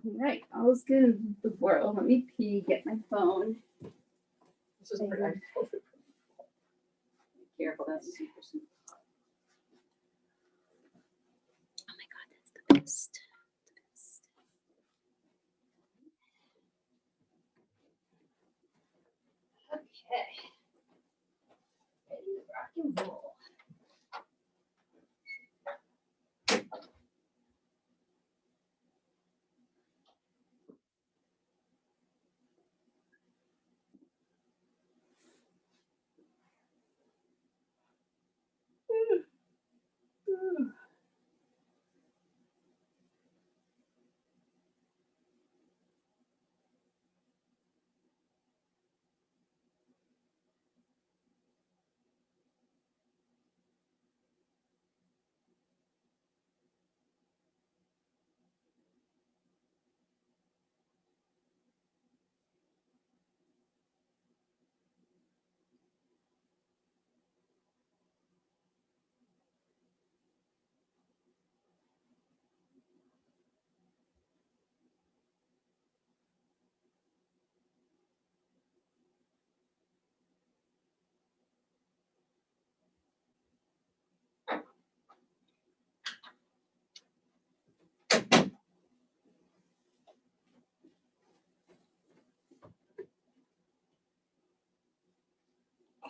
All right, all's good in the world. Let me pee, get my phone. This is pretty. Careful, that's super, super. Oh my God, that's the best. The best. Okay. Ready to rock and roll.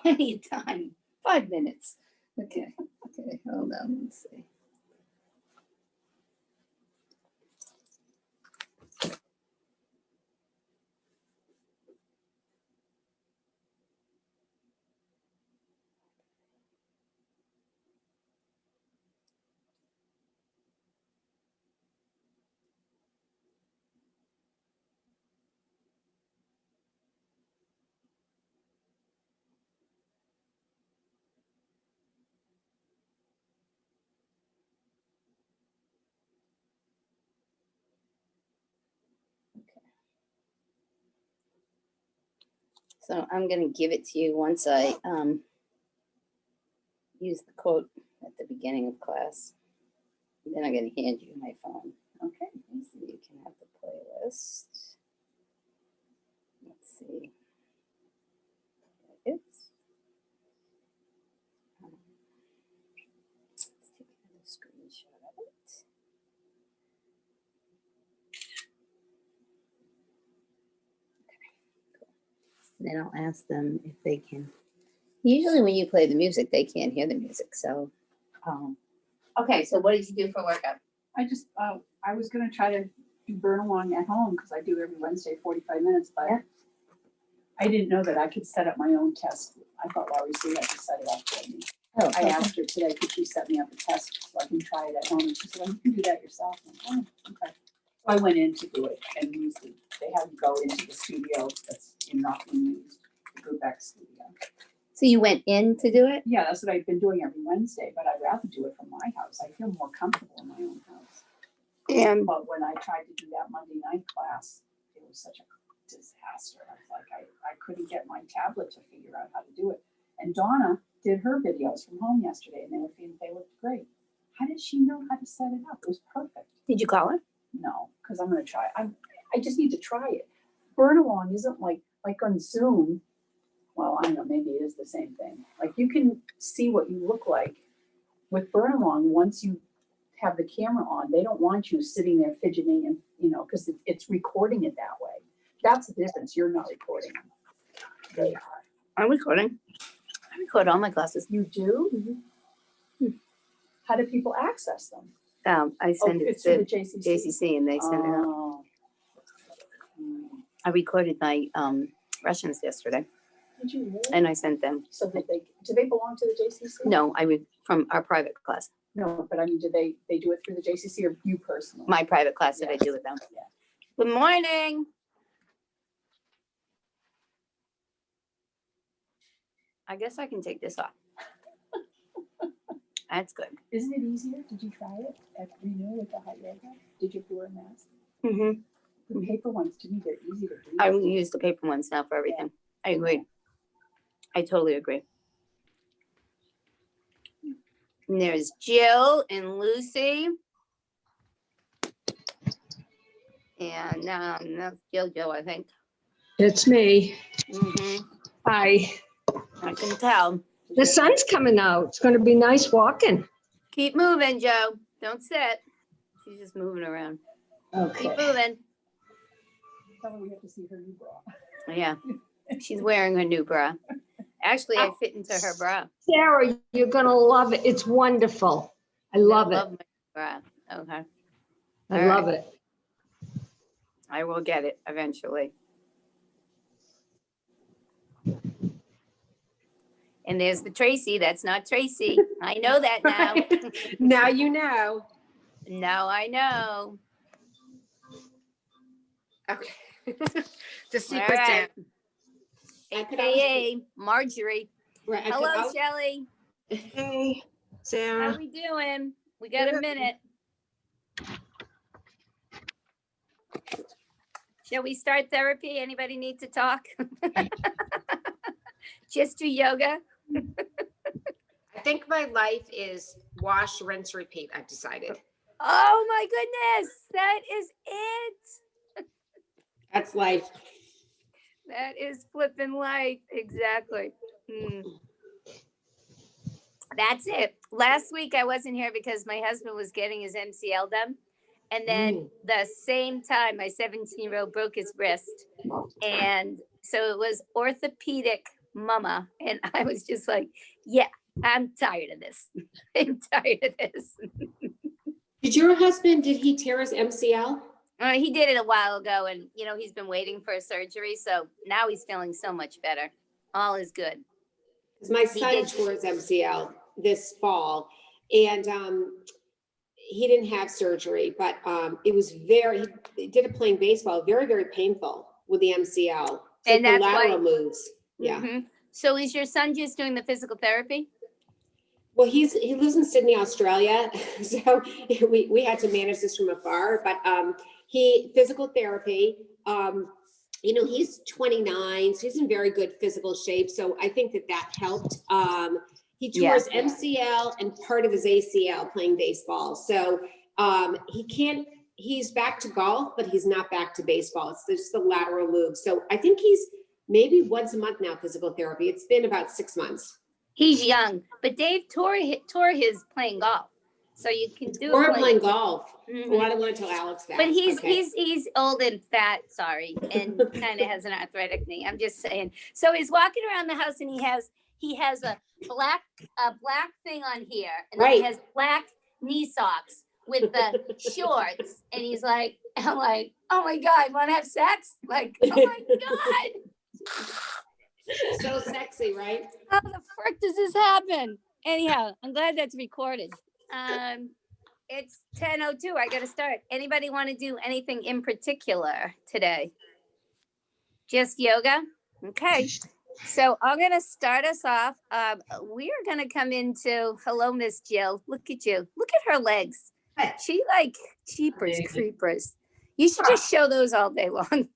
Anytime. 5 minutes. Okay. Okay. Hold on. Let's see. So I'm going to give it to you once I use the quote at the beginning of class. Then I'm going to hand you my phone. Okay. So you can have the playlist. Let's see. It's. Let's take another screenshot of it. Then I'll ask them if they can. Usually when you play the music, they can't hear the music. So, okay. So what did you do for workout? I just, I was gonna try to do burn along at home because I do every Wednesday, 45 minutes, but Yeah. I didn't know that I could set up my own test. I thought Laurie said I could set it up for me. Oh, I okay. asked her today, could she set me up a test so I can try it at home? And she said, oh, you can do that yourself. I'm like, oh, okay. So I went in to do it and used it. They had to go into the studio that's in Rockland used, the Group X studio. So you went in to do it? Yeah, that's what I've been doing every Wednesday, but I'd rather do it from my house. I feel more comfortable in my own house. And But when I tried to do that Monday night class, it was such a disaster. I was like, I couldn't get my tablet to figure out how to do it. And Donna did her videos from home yesterday, and they looked great. How did she know how to set it up? It was perfect. did you call her? No, because I'm going to try. I just need to try it. Burn along isn't like on Zoom. Well, I don't know. Maybe it is the same thing. Like you can see what you look like with burn along once you have the camera on. They don't want you sitting there fidgeting and because it's recording it that way. That's the difference. You're not recording. They are. I'm recording. I record all my classes. You do? Mm-hmm. How do people access them? I send it it's through to the JCC. JCC and they send it out. Oh. I recorded my Russians yesterday Did you really? and I sent them. So do they belong to the JCC? No, I read from our private class. No, but I mean, do they do it through the JCC or you personally? My private class that I do with them. Yeah. Good morning. I guess I can take this off. That's good. Isn't it easier? Did you try it at Renew with the hot yoga? Did you have to wear a mask? Mm-hmm. The paper ones, to me, they're easy to do. I use the paper ones now for everything. I agree. I totally agree. And there's Jill and Lucy. And that's JoJo, I think. It's me. Mm-hmm. Hi. I can tell. The sun's coming out. It's going to be nice walking. Keep moving, Joe. Don't sit. She's just moving around. Keep moving. Tell her we have to see her new bra. Yeah. She's wearing her new bra. Actually, I fit into her bra. Sarah, you're going to love it. It's wonderful. I love it. Love my bra. Okay. I love it. I will get it eventually. And there's the Tracy. That's not Tracy. I know that now. Now you know. Now I know. Okay. The All secret's right. out. AKA Marjorie. Right, I Hello, could- Shelley. Hey, How Sarah. we doing? We got a Good. minute. Shall we start therapy? Anybody need to talk? Just do yoga? I think my life is wash, rinse, repeat. I've decided. Oh my goodness. That is it. That's life. That is flipping life. Exactly. That's it. Last week I wasn't here because my husband was getting his MCL done. And then the same time, my 17-year-old broke his wrist. And so it was orthopedic mama. And I was just like, yeah, I'm tired of this. I'm tired of this. Did your husband, did he tear his MCL? He did it a while ago. And, you know, he's been waiting for a surgery. So now he's feeling so much better. All is good. Because my son tore his MCL this fall. And he didn't have surgery, but it was he did it playing baseball, very, very painful with the MCL. And the that's lateral why- moves. Yeah. Mhm. So is your son just doing the physical therapy? He lives in Sydney, Australia. So we had to manage this from afar, but physical therapy, you know, he's 29, so he's in very good physical shape. So I think that helped. He tore his MCL and part of his ACL playing baseball. So he's back to golf, but he's not back to baseball. It's just the lateral move. So I think he's maybe once a month now, physical therapy. It's been about 6 months. He's young, but Dave tore his playing golf. So you can do Or playing golf. Mhm. Oh, I don't want to tell Alex that. But he's Okay. he's old and fat, sorry, and kind of has an arthritic knee. I'm just saying. So he's walking around the house and he has a black thing on here, and then he has black knee socks with the shorts, and I'm like, oh my God, want to have sex? Like, oh my God. So sexy, right? How the frick does this happen? Anyhow, I'm glad that's recorded. It's 10:02. I gotta start. Anybody want to do anything in particular today? Just yoga? Okay. So I'm gonna start us off. We are gonna come into hello, Miss Jill. Look at you. Look at her legs. She like jeepers creepers. You should just show those all day long.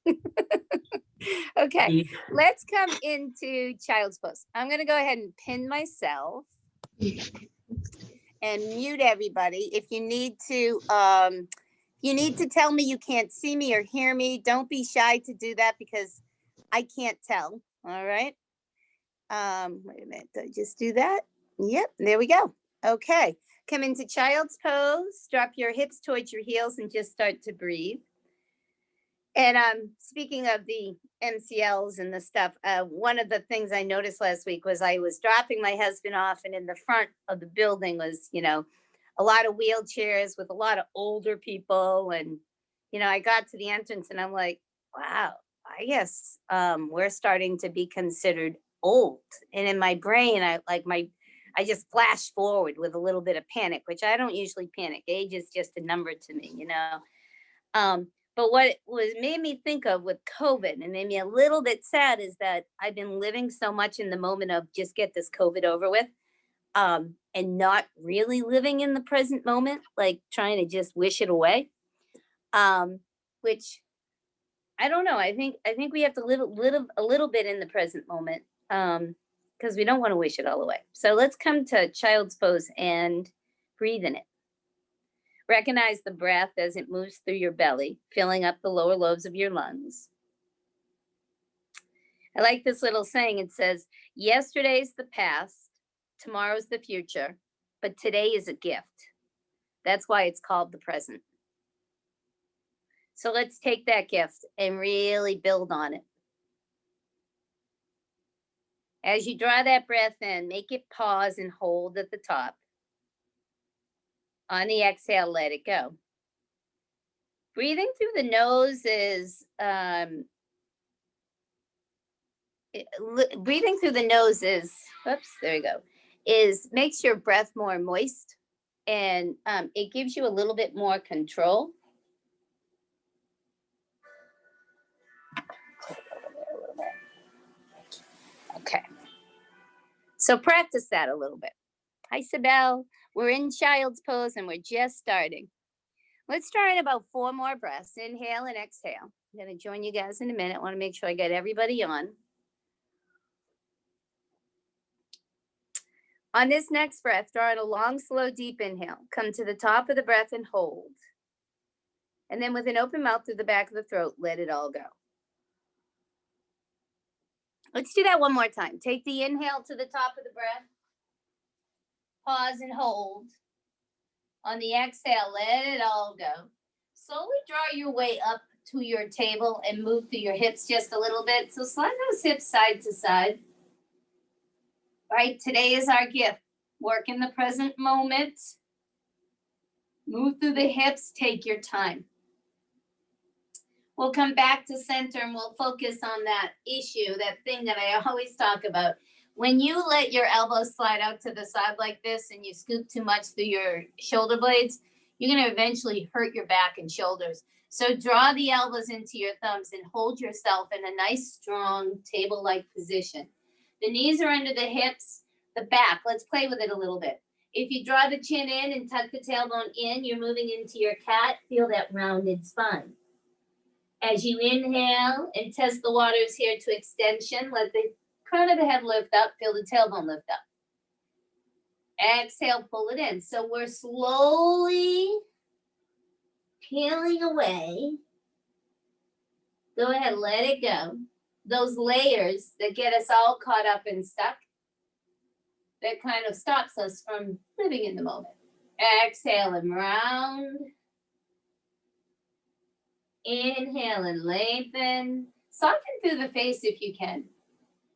Okay, let's come into child's pose. I'm gonna go ahead and pin myself and mute everybody. If you need to tell me you can't see me or hear me, don't be shy to do that because I can't tell. All right. Wait a minute. Did I just do that? Yep. There we go. Okay. Come into child's pose. Drop your hips towards your heels and just start to breathe. And speaking of the MCLs and the stuff, one of the things I noticed last week was I was dropping my husband off, and in the front of the building was, you know, a lot of wheelchairs with a lot of older people. And, you know, I got to the entrance and I'm like, wow, I guess we're starting to be considered old. And in my brain, I just flashed forward with a little bit of panic, which I don't usually panic. Age is just a number to me, you know. But what made me think of with COVID and made me a little bit sad is that I've been living so much in the moment of just get this COVID over with, and not really living in the present moment, like trying to just wish it away. Which I don't know. I think we have to live a little bit in the present moment, because we don't want to wish it all away. So let's come to child's pose and breathe in it. Recognize the breath as it moves through your belly, filling up the lower lobes of your lungs. I like this little saying. It says, yesterday's the past, tomorrow's the future, but today is a gift. That's why it's called the present. So let's take that gift and really build on it. As you draw that breath in, make it pause and hold at the top. On the exhale, let it go. Breathing through the nose is breathing through the nose is, oops, there you go, makes your breath more moist, and it gives you a little bit more control. Okay. So practice that a little bit. Hi, Sibel. We're in child's pose and we're just starting. Let's try in about 4 more breaths. Inhale and exhale. I'm going to join you guys in a minute. I want to make sure I get everybody on. On this next breath, draw in a long, slow, deep inhale. Come to the top of the breath and hold. And then with an open mouth through the back of the throat, let it all go. Let's do that one more time. Take the inhale to the top of the breath. Pause and hold. On the exhale, let it all go. Slowly draw your way up to your table and move through your hips just a little bit. So slide those hips side to side. All right, today is our gift. Work in the present moment. Move through the hips, take your time. We'll come back to center and we'll focus on that issue, that thing that I always talk about. When you let your elbows slide out to the side like this and you scoop too much through your shoulder blades, you're going to eventually hurt your back and shoulders. So draw the elbows into your thumbs and hold yourself in a nice, strong, table-like position. The knees are under the hips, the back. Let's play with it a little bit. If you draw the chin in and tuck the tailbone in, you're moving into your cat. Feel that rounded spine. As you inhale and test the waters here to extension, let the crown of the head lift up, feel the tailbone lift up. Exhale, pull it in. So we're slowly peeling away. Go ahead, let it go. Those layers that get us all caught up and stuck, that kind of stops us from living in the moment. Exhale and round. Inhale and lengthen. Soften through the face if you can.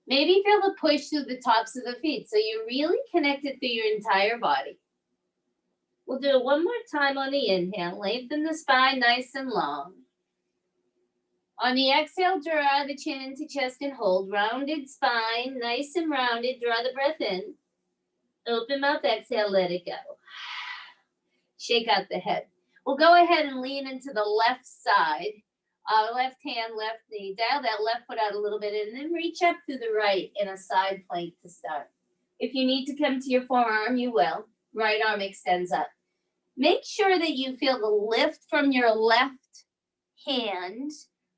Maybe feel the push through the tops of the feet so you're really connected through your entire body. We'll do it one more time on the inhale. Lengthen the spine nice and long. On the exhale, draw the chin into chest and hold. Rounded spine, nice and rounded. Draw the breath in. Open mouth, exhale, let it go. Shake out the head. We'll go ahead and lean into the left side. Left hand, left knee. Dial that left foot out a little bit and then reach up through the right in a side plank to start. If you need to come to your forearm, you will. Right arm extends up. Make sure that you feel the lift from your left hand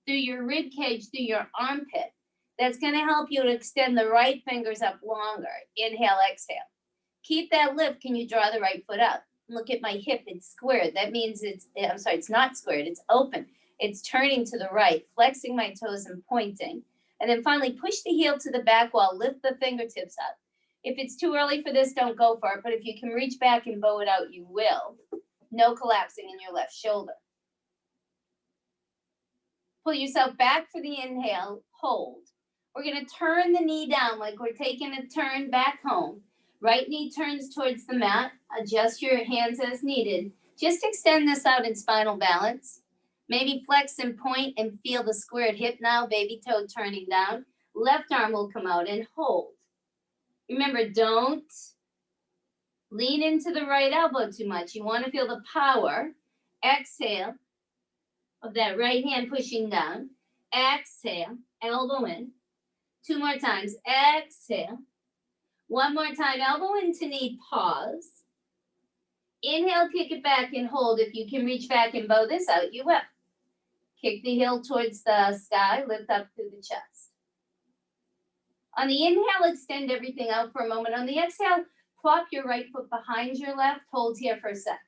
through your rib cage, through your armpit. That's going to help you to extend the right fingers up longer. Inhale, exhale. Keep that lift. Can you draw the right foot up? Look at my hip. It's squared. That means it's not squared. It's open. It's turning to the right, flexing my toes and pointing. And then finally, push the heel to the back wall. Lift the fingertips up. If it's too early for this, don't go for it. But if you can reach back and bow it out, you will. No collapsing in your left shoulder. Pull yourself back for the inhale. Hold. We're going to turn the knee down like we're taking a turn back home. Right knee turns towards the mat. Adjust your hands as needed. Just extend this out in spinal balance. Maybe flex and point and feel the squared hip now. Baby toe turning down. Left arm will come out and hold. Remember, don't lean into the right elbow too much. You want to feel the power. Exhale of that right hand pushing down. Exhale, elbow in. 2 more times. Exhale. 1 more time, elbow into knee, pause. Inhale, kick it back and hold. If you can reach back and bow this out, you will. Kick the heel towards the sky, lift up through the chest. On the inhale, extend everything out for a moment. On the exhale, plop your right foot behind your left. Hold here for a sec.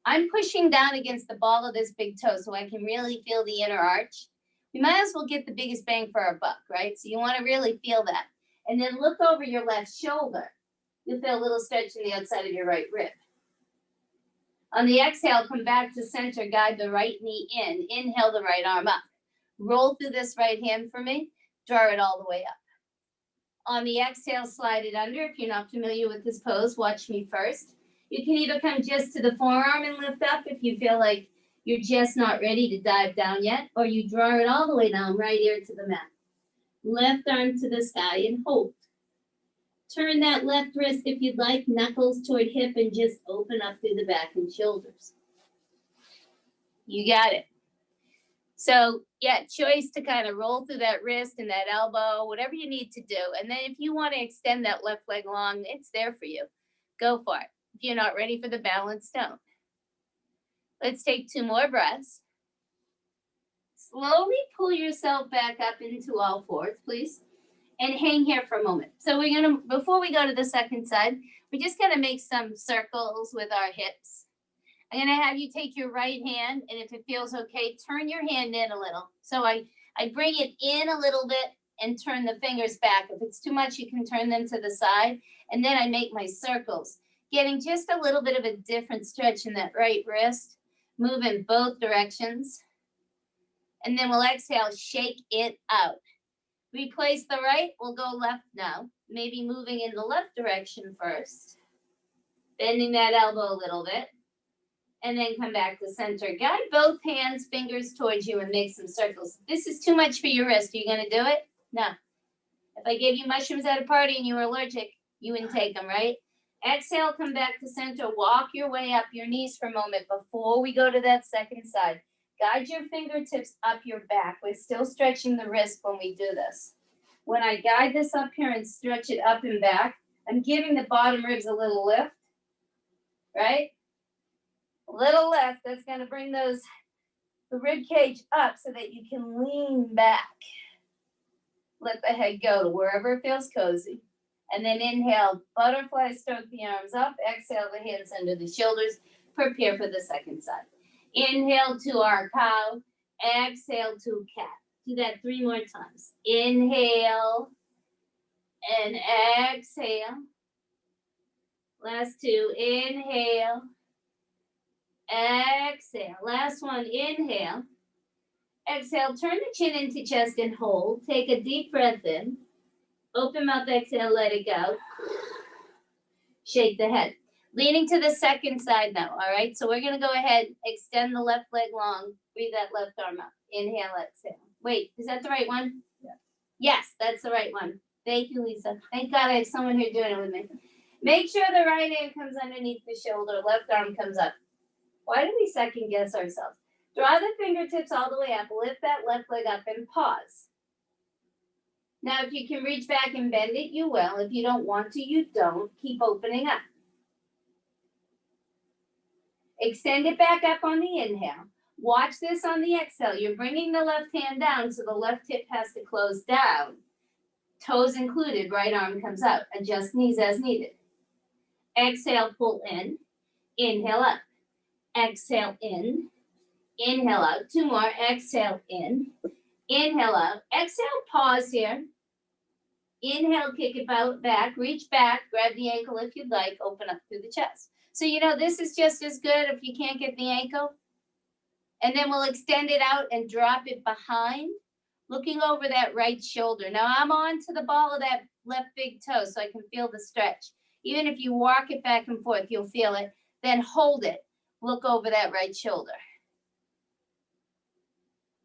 I'm pushing down against the ball of this big toe so I can really feel the inner arch. We might as well get the biggest bang for our buck, right? So you want to really feel that. And then look over your left shoulder. You'll feel a little stretch in the outside of your right rib. On the exhale, come back to center, guide the right knee in. Inhale the right arm up. Roll through this right hand for me. Draw it all the way up. On the exhale, slide it under. If you're not familiar with this pose, watch me first. You can either come just to the forearm and lift up if you feel like you're just not ready to dive down yet, or you draw it all the way down right here to the mat. Left arm to the sky and hold. Turn that left wrist if you'd like, knuckles toward hip, and just open up through the back and shoulders. You got it. So yeah, choice to kind of roll through that wrist and that elbow, whatever you need to do. And then if you want to extend that left leg long, it's there for you. Go for it. If you're not ready for the balance, don't. Let's take 2 more breaths. Slowly pull yourself back up into all fours, please. And hang here for a moment. So we're gonna, before we go to the second side, we're just gonna make some circles with our hips. I'm gonna have you take your right hand, and if it feels okay, turn your hand in a little. So I bring it in a little bit and turn the fingers back. If it's too much, you can turn them to the side. And then I make my circles, getting just a little bit of a different stretch in that right wrist. Move in both directions. And then we'll exhale, shake it out. Replace the right, we'll go left now. Maybe moving in the left direction first. Bending that elbow a little bit. And then come back to center. Guide both hands, fingers towards you, and make some circles. If this is too much for your wrist, are you gonna do it? No. If I gave you mushrooms at a party and you were allergic, you wouldn't take them, right? Exhale, come back to center. Walk your way up your knees for a moment before we go to that second side. Guide your fingertips up your back. We're still stretching the wrist when we do this. When I guide this up here and stretch it up and back, I'm giving the bottom ribs a little lift, right? A little lift. That's going to bring the rib cage up so that you can lean back. Let the head go to wherever it feels cozy. And then inhale, butterfly, stroke the arms up. Exhale, the hands under the shoulders. Prepare for the second side. Inhale to our cow. Exhale to cat. Do that 3 more times. Inhale and exhale. Last 2. Inhale. Exhale. Last one. Inhale. Exhale. Turn the chin into chest and hold. Take a deep breath in. Open mouth, exhale, let it go. Shake the head. Leaning to the second side now, all right? So we're going to go ahead, extend the left leg long. Breathe that left arm up. Inhale, exhale. Wait, is that the right one? Yeah. Yes, that's the right one. Thank you, Lisa. Thank God I have someone here doing it with me. Make sure the right hand comes underneath the shoulder. Left arm comes up. Why do we second guess ourselves? Draw the fingertips all the way up. Lift that left leg up and pause. Now, if you can reach back and bend it, you will. If you don't want to, you don't. Keep opening up. Extend it back up on the inhale. Watch this on the exhale. You're bringing the left hand down, so the left hip has to close down. Toes included, right arm comes out. Adjust knees as needed. Exhale, pull in. Inhale up. Exhale in. Inhale out. 2 more. Exhale in. Inhale out. Exhale, pause here. Inhale, kick it back. Reach back. Grab the ankle if you'd like. Open up through the chest. So, this is just as good if you can't get the ankle. And then we'll extend it out and drop it behind, looking over that right shoulder. Now, I'm on to the ball of that left big toe so I can feel the stretch. Even if you walk it back and forth, you'll feel it. Then hold it. Look over that right shoulder.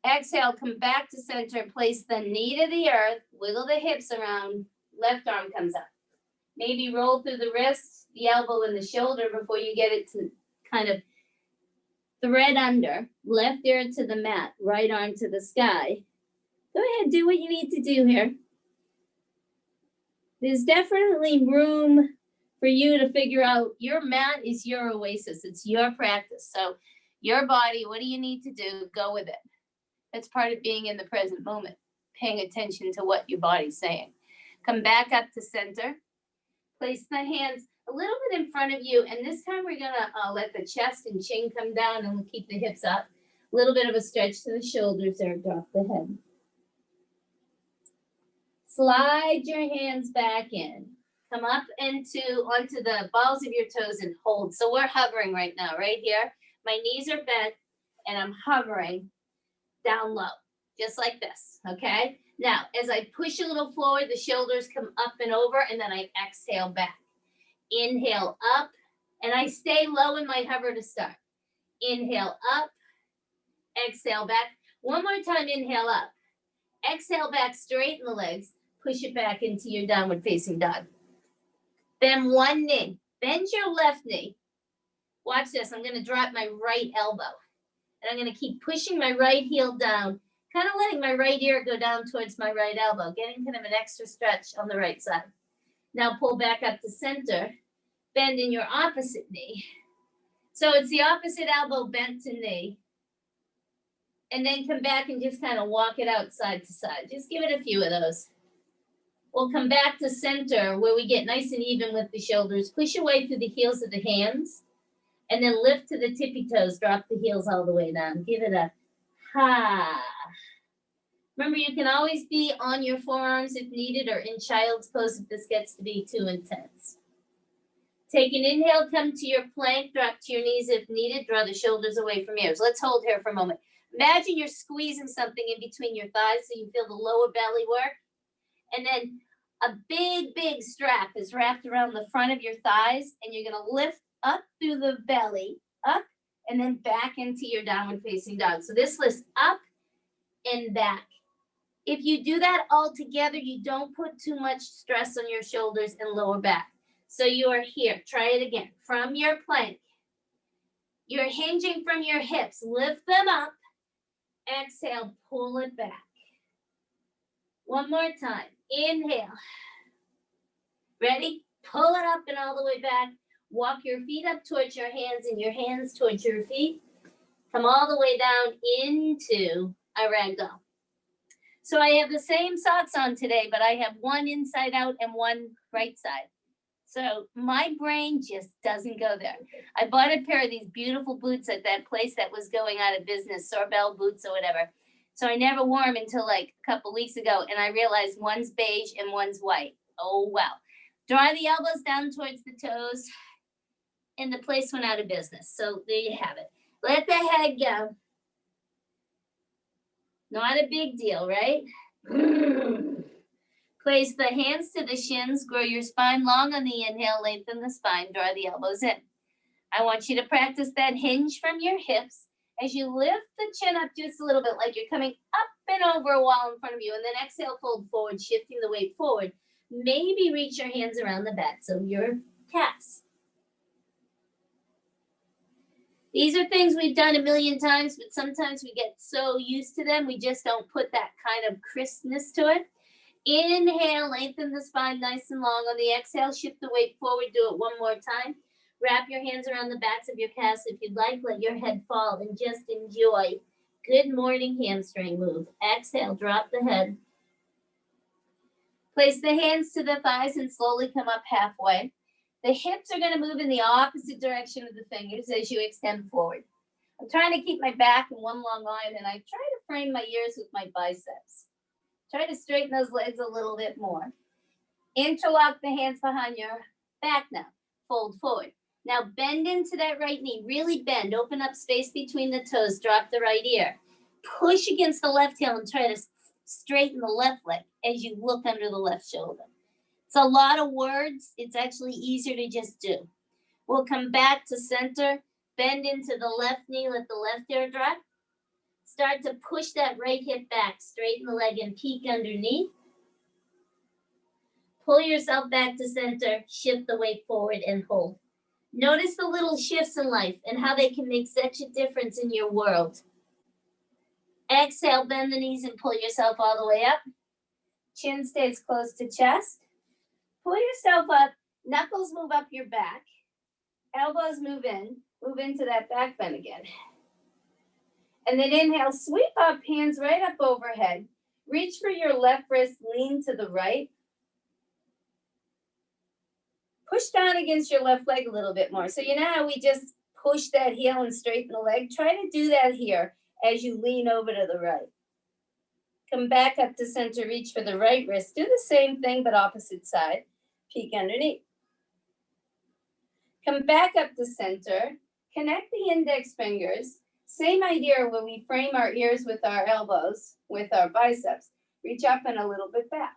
Exhale, come back to center, place the knee to the earth, wiggle the hips around, left arm comes up. Maybe roll through the wrist, the elbow, and the shoulder before you get it to kind of thread under. Left ear to the mat, right arm to the sky. Go ahead, do what you need to do here. There's definitely room for you to figure out your mat is your oasis. It's your practice. So your body, what do you need to do? Go with it. That's part of being in the present moment, paying attention to what your body's saying. Come back up to center. Place the hands. a little bit in front of you. And this time we're gonna let the chest and chin come down and we'll keep the hips up. A little bit of a stretch to the shoulders there, drop the head. Slide your hands back in. Come up onto the balls of your toes and hold. So we're hovering right now, right here. My knees are bent and I'm hovering down low, just like this, okay? Now, as I push a little forward, the shoulders come up and over, and then I exhale back. Inhale up, and I stay low in my hover to start. Inhale up, exhale back. One more time, inhale up. Exhale back, straighten the legs, push it back into your downward facing dog. Bend one knee, bend your left knee. Watch this, I'm gonna drop my right elbow. And I'm gonna keep pushing my right heel down, kind of letting my right ear go down towards my right elbow, getting kind of an extra stretch on the right side. Now pull back up to center, bend in your opposite knee. So it's the opposite elbow bent to knee. And then come back and just kind of walk it out side to side. Just give it a few of those. We'll come back to center where we get nice and even with the shoulders. Push away through the heels of the hands. And then lift to the tippy toes, drop the heels all the way down. Give it a ha. Remember, you can always be on your forearms if needed or in child's pose if this gets to be too intense. Take an inhale, come to your plank, drop to your knees if needed, draw the shoulders away from ears. Let's hold here for a moment. Imagine you're squeezing something in between your thighs so you feel the lower belly work. And then a big, big strap is wrapped around the front of your thighs and you're gonna lift up through the belly, up, and then back into your downward facing dog. So this lifts up and back. If you do that all together, you don't put too much stress on your shoulders and lower back. So you are here, try it again. From your plank, you're hinging from your hips, lift them up, exhale, pull it back. One more time, inhale. Ready? Pull it up and all the way back. Walk your feet up towards your hands and your hands towards your feet. Come all the way down into a ragdoll. So I have the same socks on today, but I have one inside out and one right side. So my brain just doesn't go there. I bought a pair of these beautiful boots at that place that was going out of business, Sorbel boots or whatever. So I never wore them until like a couple weeks ago, and I realized one's beige and one's white. Oh, wow. Draw the elbows down towards the toes. And the place went out of business. So there you have it. Let the head go. Not a big deal, right? Place the hands to the shins, grow your spine long on the inhale, lengthen the spine, draw the elbows in. I want you to practice that hinge from your hips as you lift the chin up just a little bit, like you're coming up and over a wall in front of you, and then exhale, fold forward, shifting the weight forward. Maybe reach your hands around the back, so your calves. These are things we've done a million times, but sometimes we get so used to them, we just don't put that kind of crispness to it. Inhale, lengthen the spine nice and long. On the exhale, shift the weight forward. Do it one more time. Wrap your hands around the backs of your calves if you'd like. Let your head fall and just enjoy. Good morning hamstring move. Exhale, drop the head. Place the hands to the thighs and slowly come up halfway. The hips are going to move in the opposite direction of the fingers as you extend forward. I'm trying to keep my back in one long line, and I try to frame my ears with my biceps. Try to straighten those legs a little bit more. Interlock the hands behind your back now. Fold forward. Now bend into that right knee. Really bend. Open up space between the toes. Drop the right ear. Push against the left heel and try to straighten the left leg as you look under the left shoulder. It's a lot of words. It's actually easier to just do. We'll come back to center. Bend into the left knee. Let the left ear drop. Start to push that right hip back. Straighten the leg and peek underneath. Pull yourself back to center. Shift the weight forward and hold. Notice the little shifts in life and how they can make such a difference in your world. Exhale, bend the knees and pull yourself all the way up. Chin stays close to chest. Pull yourself up. Knuckles move up your back. Elbows move in. Move into that back bend again. And then inhale, sweep up, hands right up overhead. Reach for your left wrist, lean to the right. Push down against your left leg a little bit more. So you know how we just push that heel and straighten the leg? Try to do that here as you lean over to the right. Come back up to center, reach for the right wrist. Do the same thing, but opposite side. Peek underneath. Come back up to center. Connect the index fingers. Same idea when we frame our ears with our elbows, with our biceps. Reach up and a little bit back.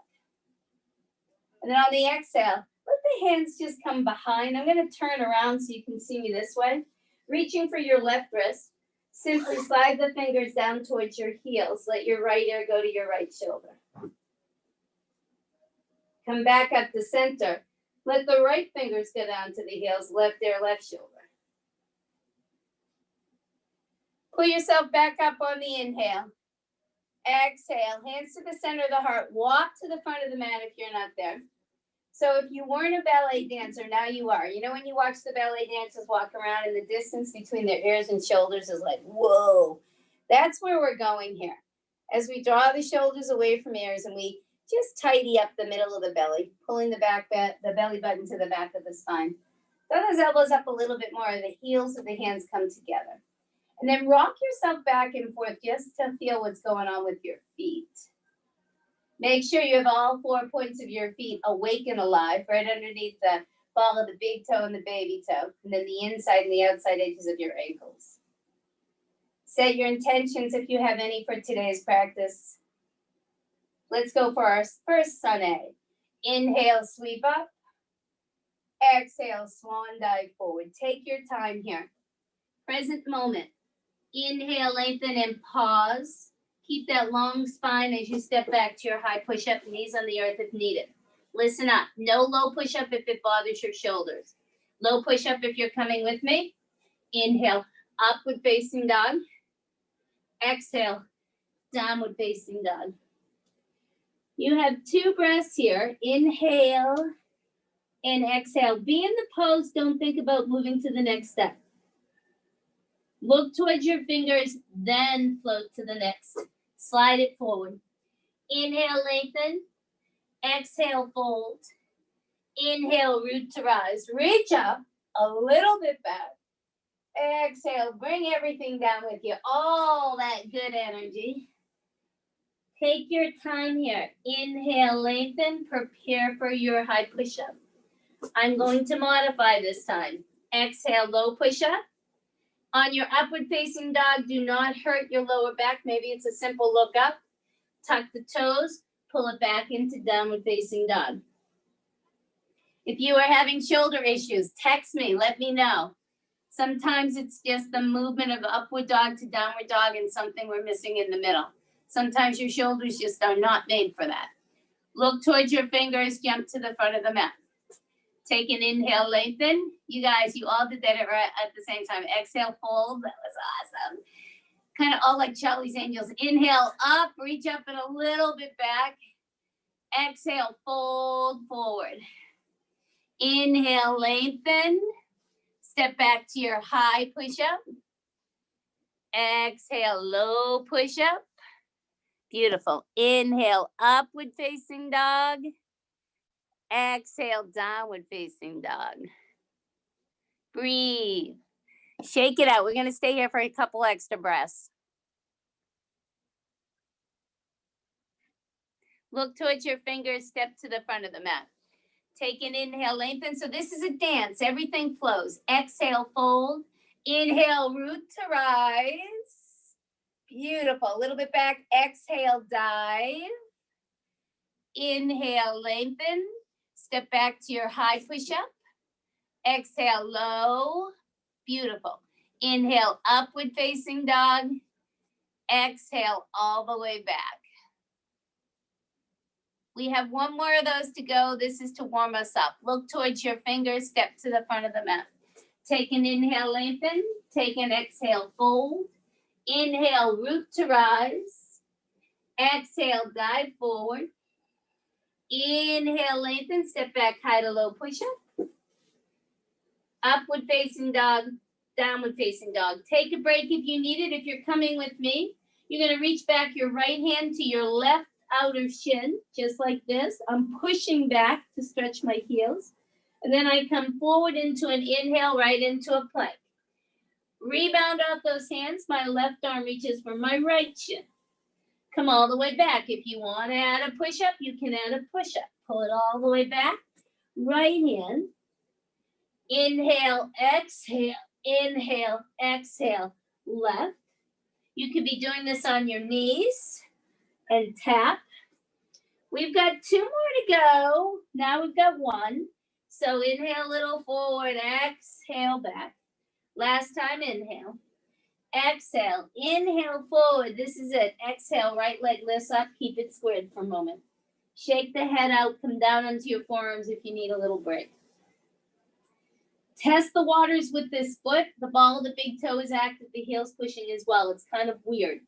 And then on the exhale, let the hands just come behind. I'm going to turn around so you can see me this way. Reaching for your left wrist. Simply slide the fingers down towards your heels. Let your right ear go to your right shoulder. Come back up to center. Let the right fingers go down to the heels, left ear, left shoulder. Pull yourself back up on the inhale. Exhale, hands to the center of the heart. Walk to the front of the mat if you're not there. So if you weren't a ballet dancer, now you are. You know when you watch the ballet dancers walk around and the distance between their ears and shoulders is like, whoa. That's where we're going here. As we draw the shoulders away from ears and we just tidy up the middle of the belly, pulling the belly button to the back of the spine. Throw those elbows up a little bit more. The heels of the hands come together. And then rock yourself back and forth just to feel what's going on with your feet. Make sure you have all 4 points of your feet awake and alive, right underneath the ball of the big toe and the baby toe, and then the inside and the outside edges of your ankles. Set your intentions if you have any for today's practice. Let's go for our first sun A. Inhale, sweep up. Exhale, swan dive forward. Take your time here. Present moment. Inhale, lengthen and pause. Keep that long spine as you step back to your high push-up, knees on the earth if needed. Listen up. No low push-up if it bothers your shoulders. Low push-up if you're coming with me. Inhale, upward facing dog. Exhale, downward facing dog. You have 2 breaths here. Inhale and exhale. Be in the pose. Don't think about moving to the next step. Look towards your fingers, then float to the next. Slide it forward. Inhale, lengthen. Exhale, fold. Inhale, root to rise. Reach up a little bit back. Exhale, bring everything down with you. All that good energy. Take your time here. Inhale, lengthen. Prepare for your high push-up. I'm going to modify this time. Exhale, low push-up. On your upward facing dog, do not hurt your lower back. Maybe it's a simple look up. Tuck the toes, pull it back into downward facing dog. If you are having shoulder issues, text me, let me know. Sometimes it's just the movement of upward dog to downward dog and something we're missing in the middle. Sometimes your shoulders just are not made for that. Look towards your fingers, jump to the front of the mat. Take an inhale, lengthen. You guys, you all did that at the same time. Exhale, fold. That was awesome. Kind of all like Charlie's Angels. Inhale, up. Reach up and a little bit back. Exhale, fold forward. Inhale, lengthen. Step back to your high push-up. Exhale, low push-up. Beautiful. Inhale, upward facing dog. Exhale, downward facing dog. Breathe. Shake it out. We're going to stay here for a couple extra breaths. Look towards your fingers. Step to the front of the mat. Take an inhale, lengthen. So this is a dance. Everything flows. Exhale, fold. Inhale, root to rise. Beautiful. A little bit back. Exhale, dive. Inhale, lengthen. Step back to your high push-up. Exhale, low. Beautiful. Inhale, upward facing dog. Exhale, all the way back. We have one more of those to go. This is to warm us up. Look towards your fingers. Step to the front of the mat. Take an inhale, lengthen. Take an exhale, fold. Inhale, root to rise. Exhale, dive forward. Inhale, lengthen, step back, high to low push-up. Upward facing dog, downward facing dog. Take a break if you need it. If you're coming with me, you're going to reach back your right hand to your left outer shin, just like this. I'm pushing back to stretch my heels. And then I come forward into an inhale, right into a plank. Rebound off those hands. My left arm reaches for my right shin. Come all the way back. If you want to add a push-up, you can add a push-up. Pull it all the way back. Right hand. Inhale, exhale, inhale, exhale, left. You could be doing this on your knees and tap. We've got 2 more to go. Now we've got 1. So inhale a little forward, exhale back. Last time, inhale. Exhale, inhale forward. This is it. Exhale, right leg lifts up. Keep it squared for a moment. Shake the head out. Come down onto your forearms if you need a little break. Test the waters with this foot. The ball of the big toe is active. The heel's pushing as well. It's kind of weird.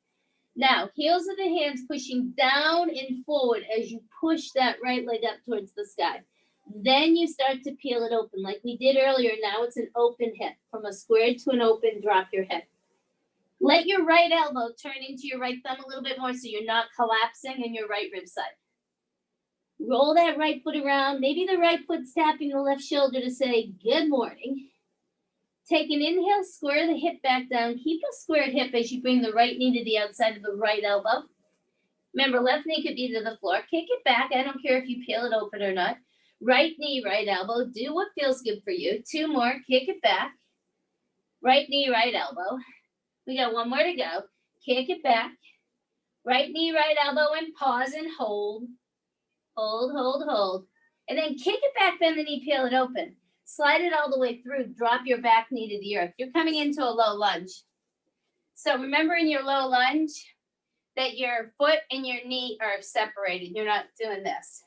Now, heels of the hands pushing down and forward as you push that right leg up towards the sky. Then you start to peel it open like we did earlier. Now it's an open hip. From a square to an open, drop your hip. Let your right elbow turn into your right thumb a little bit more so you're not collapsing in your right rib side. Roll that right foot around. Maybe the right foot's tapping the left shoulder to say good morning. Take an inhale, square the hip back down. Keep a squared hip as you bring the right knee to the outside of the right elbow. Remember, left knee could be to the floor. Kick it back. I don't care if you peel it open or not. Right knee, right elbow. Do what feels good for you. 2 more. Kick it back. Right knee, right elbow. We got 1 more to go. Kick it back. Right knee, right elbow, and pause and hold. Hold, hold, hold. And then kick it back, bend the knee, peel it open. Slide it all the way through. Drop your back knee to the earth. You're coming into a low lunge. So remember in your low lunge that your foot and your knee are separated. You're not doing this.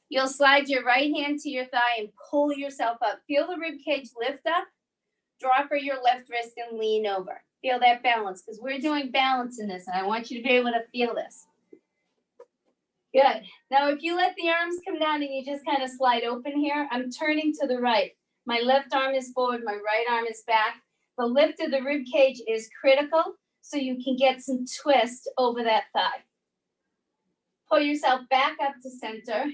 You'll slide your right hand to your thigh and pull yourself up. Feel the rib cage lift up. Draw for your left wrist and lean over. Feel that balance because we're doing balance in this and I want you to be able to feel this. Good. Now, if you let the arms come down and you just kind of slide open here, I'm turning to the right. My left arm is forward, my right arm is back. The lift of the rib cage is critical so you can get some twist over that thigh. Pull yourself back up to center.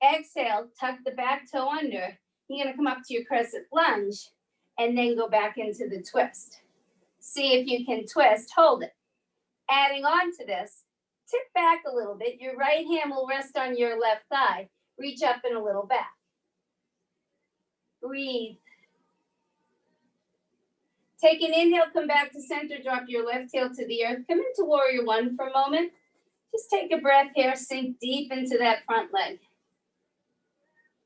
Exhale, tuck the back toe under. You're going to come up to your crescent lunge and then go back into the twist. See if you can twist, hold it. Adding on to this, tip back a little bit. Your right hand will rest on your left thigh. Reach up and a little back. Breathe. Take an inhale, come back to center, drop your left heel to the earth. Come into warrior 1 for a moment. Just take a breath here, sink deep into that front leg.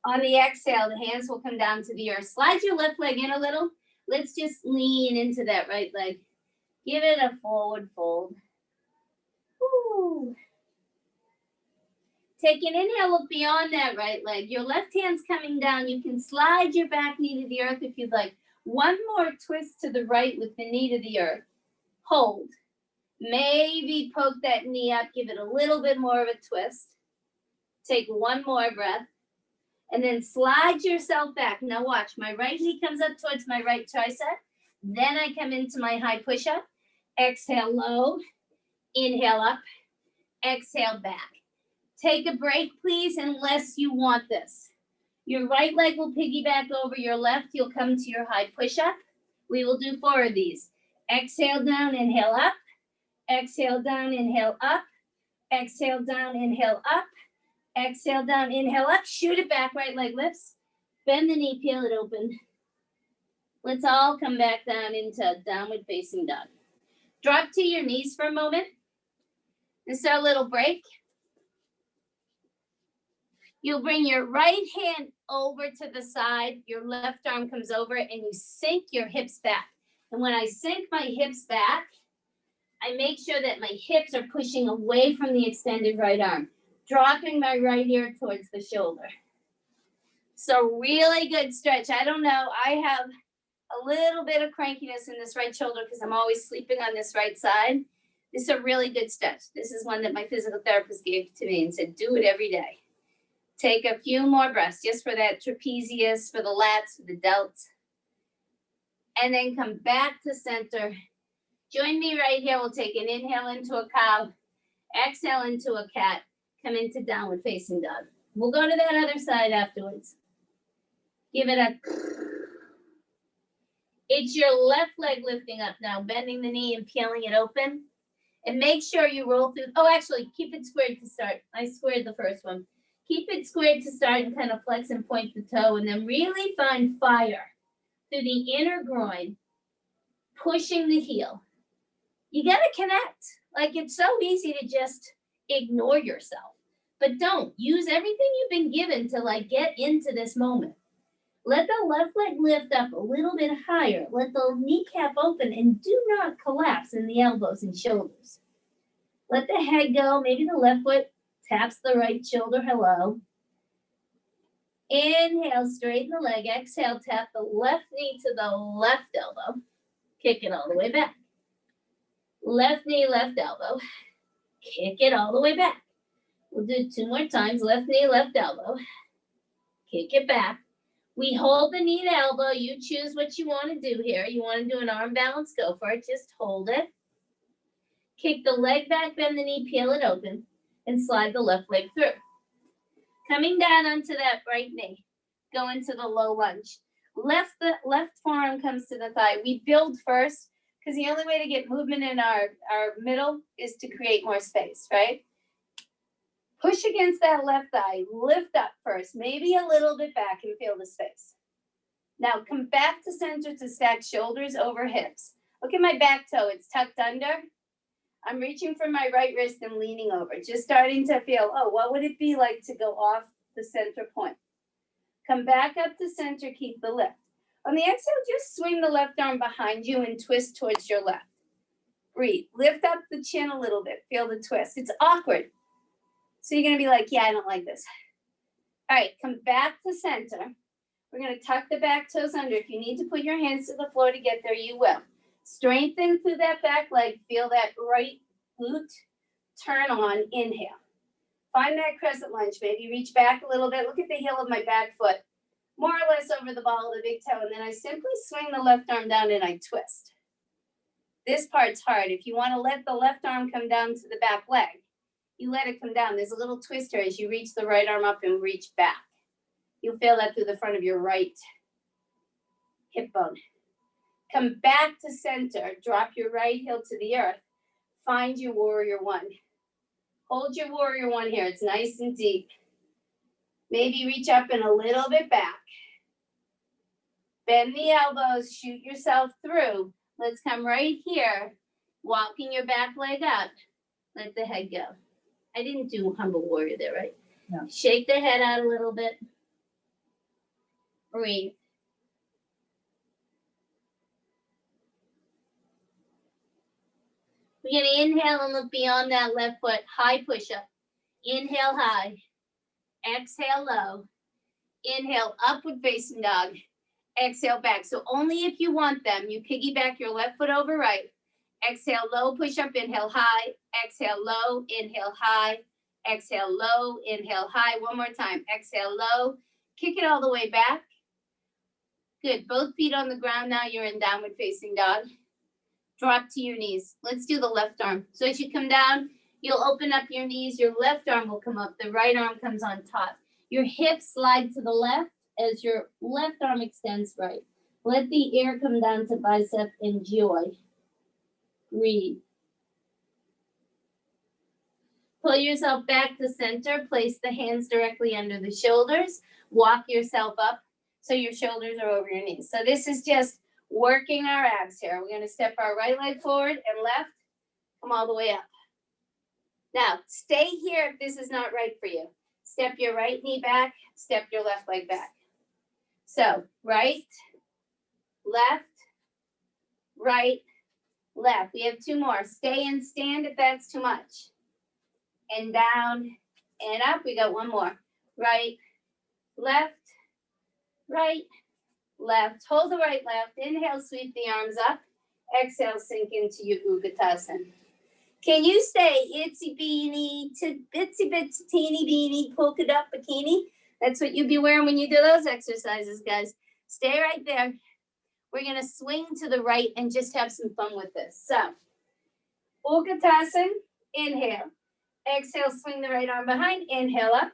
On the exhale, the hands will come down to the earth. Slide your left leg in a little. Let's just lean into that right leg. Give it a forward fold. Woo. Take an inhale, look beyond that right leg. Your left hand's coming down. You can slide your back knee to the earth if you'd like. 1 more twist to the right with the knee to the earth. Hold. Maybe poke that knee up. Give it a little bit more of a twist. Take 1 more breath. And then slide yourself back. Now watch, my right knee comes up towards my right tricep. Then I come into my high push-up. Exhale low. Inhale up. Exhale back. Take a break, please, unless you want this. Your right leg will piggyback over your left. You'll come to your high push-up. We will do 4 of these. Exhale down, inhale up. Exhale down, inhale up. Exhale down, inhale up. Exhale down, inhale up. Shoot it back, right leg lifts. Bend the knee, peel it open. Let's all come back down into downward facing dog. Drop to your knees for a moment. This is our little break. You'll bring your right hand over to the side. Your left arm comes over and you sink your hips back. And when I sink my hips back, I make sure that my hips are pushing away from the extended right arm, dropping my right ear towards the shoulder. So really good stretch. I don't know. I have a little bit of crankiness in this right shoulder because I'm always sleeping on this right side. This is a really good stretch. This is one that my physical therapist gave to me and said, do it every day. Take a few more breaths just for that trapezius, for the lats, for the delts. And then come back to center. Join me right here. We'll take an inhale into a cow, exhale into a cat, come into downward facing dog. We'll go to that other side afterwards. Give it a. It's your left leg lifting up now, bending the knee and peeling it open. And make sure you roll through. Oh, actually, keep it squared to start. I squared the first one. Keep it squared to start and kind of flex and point the toe. And then really find fire through the inner groin, pushing the heel. You got to connect. Like, it's so easy to just ignore yourself. But don't. Use everything you've been given to, like, get into this moment. Let the left leg lift up a little bit higher. Let the kneecap open and do not collapse in the elbows and shoulders. Let the head go. Maybe the left foot taps the right shoulder. Hello. Inhale, straighten the leg. Exhale, tap the left knee to the left elbow. Kick it all the way back. Left knee, left elbow. Kick it all the way back. We'll do it 2 more times. Left knee, left elbow. Kick it back. We hold the knee to elbow. You choose what you want to do here. You want to do an arm balance? Go for it. Just hold it. Kick the leg back, bend the knee, peel it open, and slide the left leg through. Coming down onto that right knee. Go into the low lunge. Left forearm comes to the thigh. We build first because the only way to get movement in our middle is to create more space, right? Push against that left thigh, lift up first, maybe a little bit back and feel the space. Now come back to center to stack shoulders over hips. Look at my back toe, it's tucked under. I'm reaching for my right wrist and leaning over, just starting to feel, oh, what would it be like to go off the center point? Come back up to center, keep the lift. On the exhale, just swing the left arm behind you and twist towards your left. Breathe, lift up the chin a little bit, feel the twist. It's awkward. So you're gonna be like, yeah, I don't like this. All right, come back to center. We're gonna tuck the back toes under. If you need to put your hands to the floor to get there, you will. Strengthen through that back leg. Feel that right glute turn on. Inhale. Find that crescent lunge. Maybe reach back a little bit. Look at the heel of my back foot. More or less over the ball of the big toe. And then I simply swing the left arm down and I twist. This part's hard. If you want to let the left arm come down to the back leg, you let it come down. There's a little twister as you reach the right arm up and reach back. You'll feel that through the front of your right hip bone. Come back to center. Drop your right heel to the earth. Find your warrior one. Hold your warrior one here. It's nice and deep. Maybe reach up and a little bit back. Bend the elbows. Shoot yourself through. Let's come right here. Walking your back leg up. Let the head go. I didn't do humble warrior there, right? No. Shake the head out a little bit. Breathe. We're going to inhale and look beyond that left foot. High push-up. Inhale high. Exhale low. Inhale upward facing dog. Exhale back. So only if you want them, you piggyback your left foot over right. Exhale low, push-up, inhale high. Exhale low, inhale high. Exhale low, inhale high. One more time. Exhale low. Kick it all the way back. Good. Both feet on the ground now. You're in downward facing dog. Drop to your knees. Let's do the left arm. So as you come down, you'll open up your knees. Your left arm will come up. The right arm comes on top. Your hips slide to the left as your left arm extends right. Let the air come down to bicep. Enjoy. Breathe. Pull yourself back to center. Place the hands directly under the shoulders. Walk yourself up so your shoulders are over your knees. So this is just working our abs here. We're going to step our right leg forward and left. Come all the way up. Now, stay here if this is not right for you. Step your right knee back. Step your left leg back. So, right, left, right, left. We have 2 more. Stay and stand if that's too much. And down and up. We got 1 more. Right, left, right, left. Hold the right, left. Inhale, sweep the arms up. Exhale, sink into your Utkatasana. Can you say itsy beanie to bitsy bitsy teeny beanie polka dot bikini? That's what you'd be wearing when you do those exercises, guys. Stay right there. We're going to swing to the right and just have some fun with this. So, Utkatasana, inhale. Exhale, swing the right arm behind. Inhale up.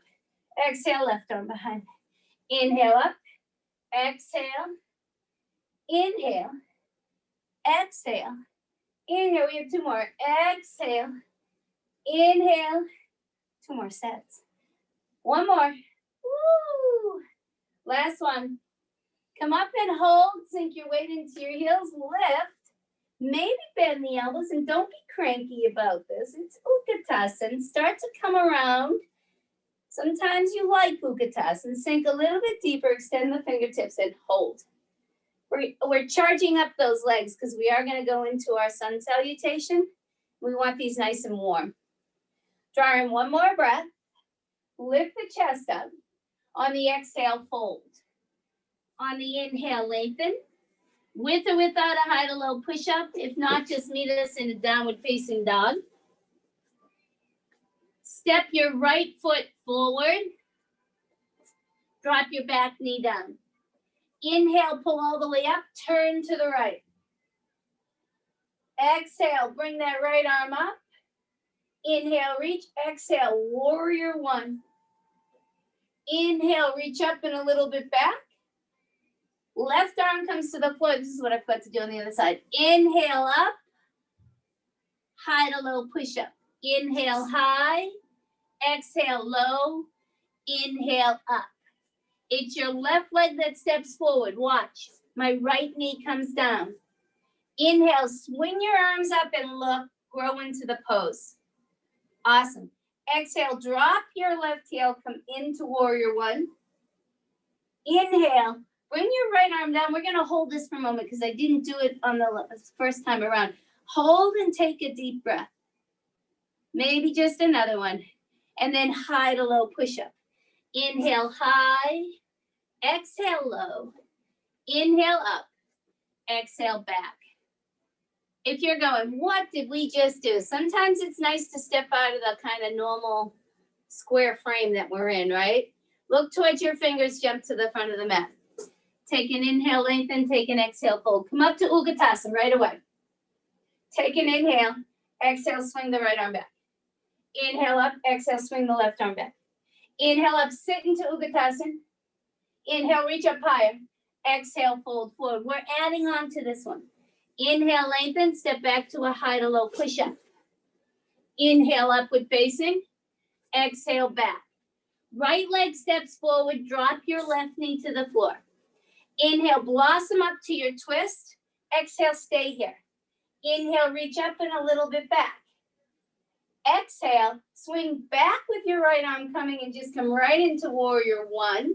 Exhale, left arm behind. Inhale up. exhale, inhale, exhale, inhale. We have 2 more. Exhale, inhale, 2 more sets. 1 more. Woo! Last one. Come up and hold, sink your weight into your heels, lift. Maybe bend the elbows and don't be cranky about this. It's Utkatasana. Start to come around. Sometimes you like Utkatasana. Sink a little bit deeper, extend the fingertips and hold. We're charging up those legs because we are going to go into our sun salutation. We want these nice and warm. Draw in 1 more breath. Lift the chest up. On the exhale, fold. On the inhale, lengthen. With or without a high to low push-up. If not, just meet us in a downward facing dog. Step your right foot forward. Drop your back knee down. Inhale, pull all the way up. Turn to the right. Exhale, bring that right arm up. Inhale, reach. Exhale, warrior 1. Inhale, reach up and a little bit back. Left arm comes to the floor. This is what I forgot to do on the other side. Inhale up. High to low push up. Inhale high. Exhale low. Inhale up. It's your left leg that steps forward. Watch. My right knee comes down. Inhale, swing your arms up and look. Grow into the pose. Awesome. Exhale, drop your left heel. Come into warrior 1. Inhale. Bring your right arm down. We're going to hold this for a moment because I didn't do it on the first time around. Hold and take a deep breath. Maybe just another one. And then high to low push-up. Inhale high. Exhale low. Inhale up. Exhale back. If you're going, what did we just do? Sometimes it's nice to step out of the kind of normal square frame that we're in, right? Look towards your fingers. Jump to the front of the mat. Take an inhale, lengthen, take an exhale, fold. Come up to Utkatasana right away. Take an inhale, exhale, swing the right arm back. Inhale up, exhale, swing the left arm back. Inhale up, sit into Utkatasana. Inhale, reach up higher. Exhale, fold forward. We're adding on to this one. Inhale, lengthen, step back to a high to low push-up. Inhale, upward facing. Exhale, back. Right leg steps forward, drop your left knee to the floor. Inhale, blossom up to your twist. Exhale, stay here. Inhale, reach up and a little bit back. Exhale, swing back with your right arm coming and just come right into warrior 1.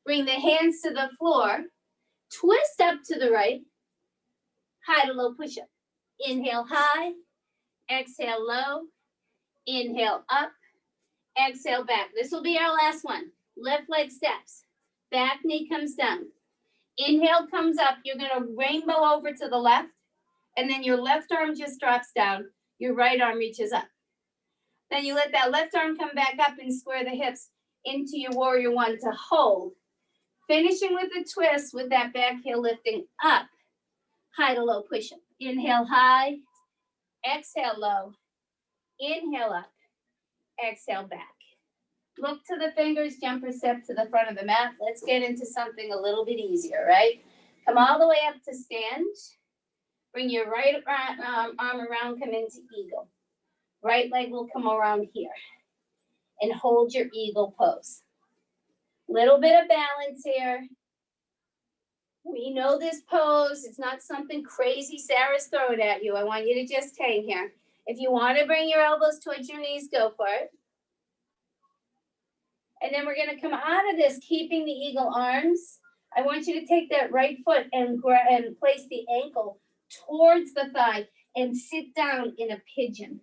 Bring the hands to the floor. Twist up to the right. High to low push-up. Inhale, high. Exhale, low. Inhale, up. Exhale, back. This will be our last one. Left leg steps. Back knee comes down. Inhale comes up. You're going to rainbow over to the left. And then your left arm just drops down. Your right arm reaches up. Then you let that left arm come back up and square the hips into your warrior 1 to hold. Finishing with a twist with that back heel lifting up. High to low push-up. Inhale high. Exhale low. Inhale up. Exhale back. Look to the fingers, jump or step to the front of the mat. Let's get into something a little bit easier, right? Come all the way up to stand. Bring your right arm around, come into eagle. Right leg will come around here. And hold your eagle pose. Little bit of balance here. We know this pose. It's not something crazy Sarah's throwing at you. I want you to just hang here. If you want to bring your elbows towards your knees, go for it. And then we're going to come out of this, keeping the eagle arms. I want you to take that right foot and place the ankle towards the thigh and sit down in a pigeon.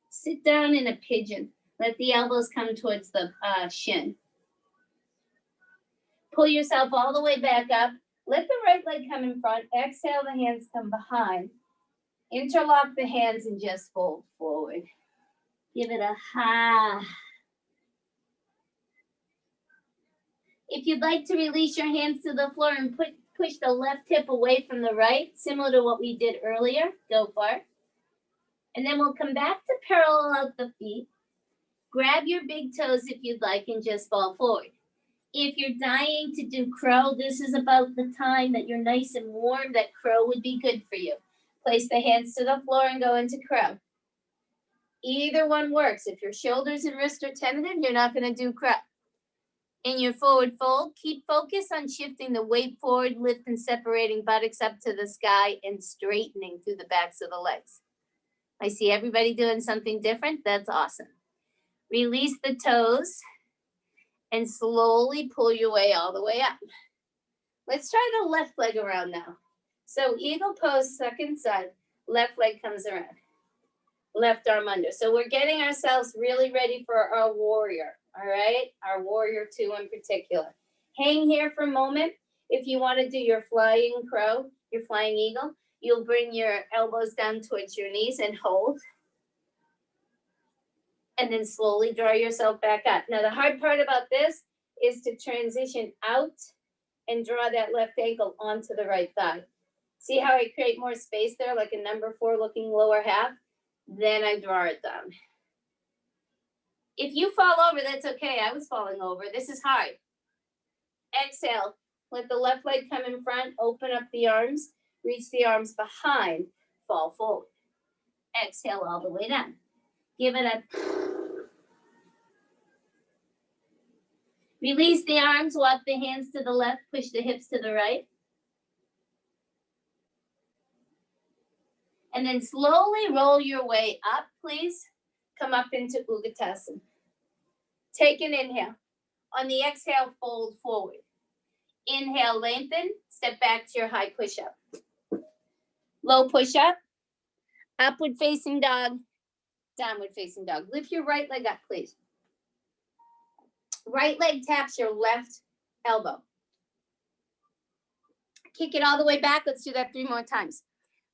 Sit down in a pigeon. Let the elbows come towards the shin. Pull yourself all the way back up. Let the right leg come in front. Exhale, the hands come behind. Interlock the hands and just fold forward. Give it a ha. If you'd like to release your hands to the floor and push the left hip away from the right, similar to what we did earlier, go for it. And then we'll come back to parallel out the feet. Grab your big toes if you'd like and just fall forward. If you're dying to do crow, this is about the time that you're nice and warm, that crow would be good for you. Place the hands to the floor and go into crow. Either one works. If your shoulders and wrists are tentative, you're not going to do crow. In your forward fold, keep focus on shifting the weight forward, lift and separating buttocks up to the sky and straightening through the backs of the legs. I see everybody doing something different. That's awesome. Release the toes and slowly pull your way all the way up. Let's try the left leg around now. So eagle pose, second side, left leg comes around, left arm under. So we're getting ourselves really ready for our warrior, all right? Our warrior 2 in particular. Hang here for a moment. If you want to do your flying crow, your flying eagle, you'll bring your elbows down towards your knees and hold. And then slowly draw yourself back up. Now, the hard part about this is to transition out and draw that left ankle onto the right thigh. See how I create more space there, like a number 4 looking lower half? Then I draw it down. If you fall over, that's okay. I was falling over. This is hard. Exhale. Let the left leg come in front. Open up the arms. Reach the arms behind. Fall forward. Exhale all the way down. Give it a... Release the arms. Walk the hands to the left. Push the hips to the right. And then slowly roll your way up, please. Come up into Utkatasana. Take an inhale. On the exhale, fold forward. Inhale, lengthen. Step back to your high push-up. Low push-up. Upward facing dog. Downward facing dog. Lift your right leg up, please. Right leg taps your left elbow. Kick it all the way back. Let's do that 3 more times.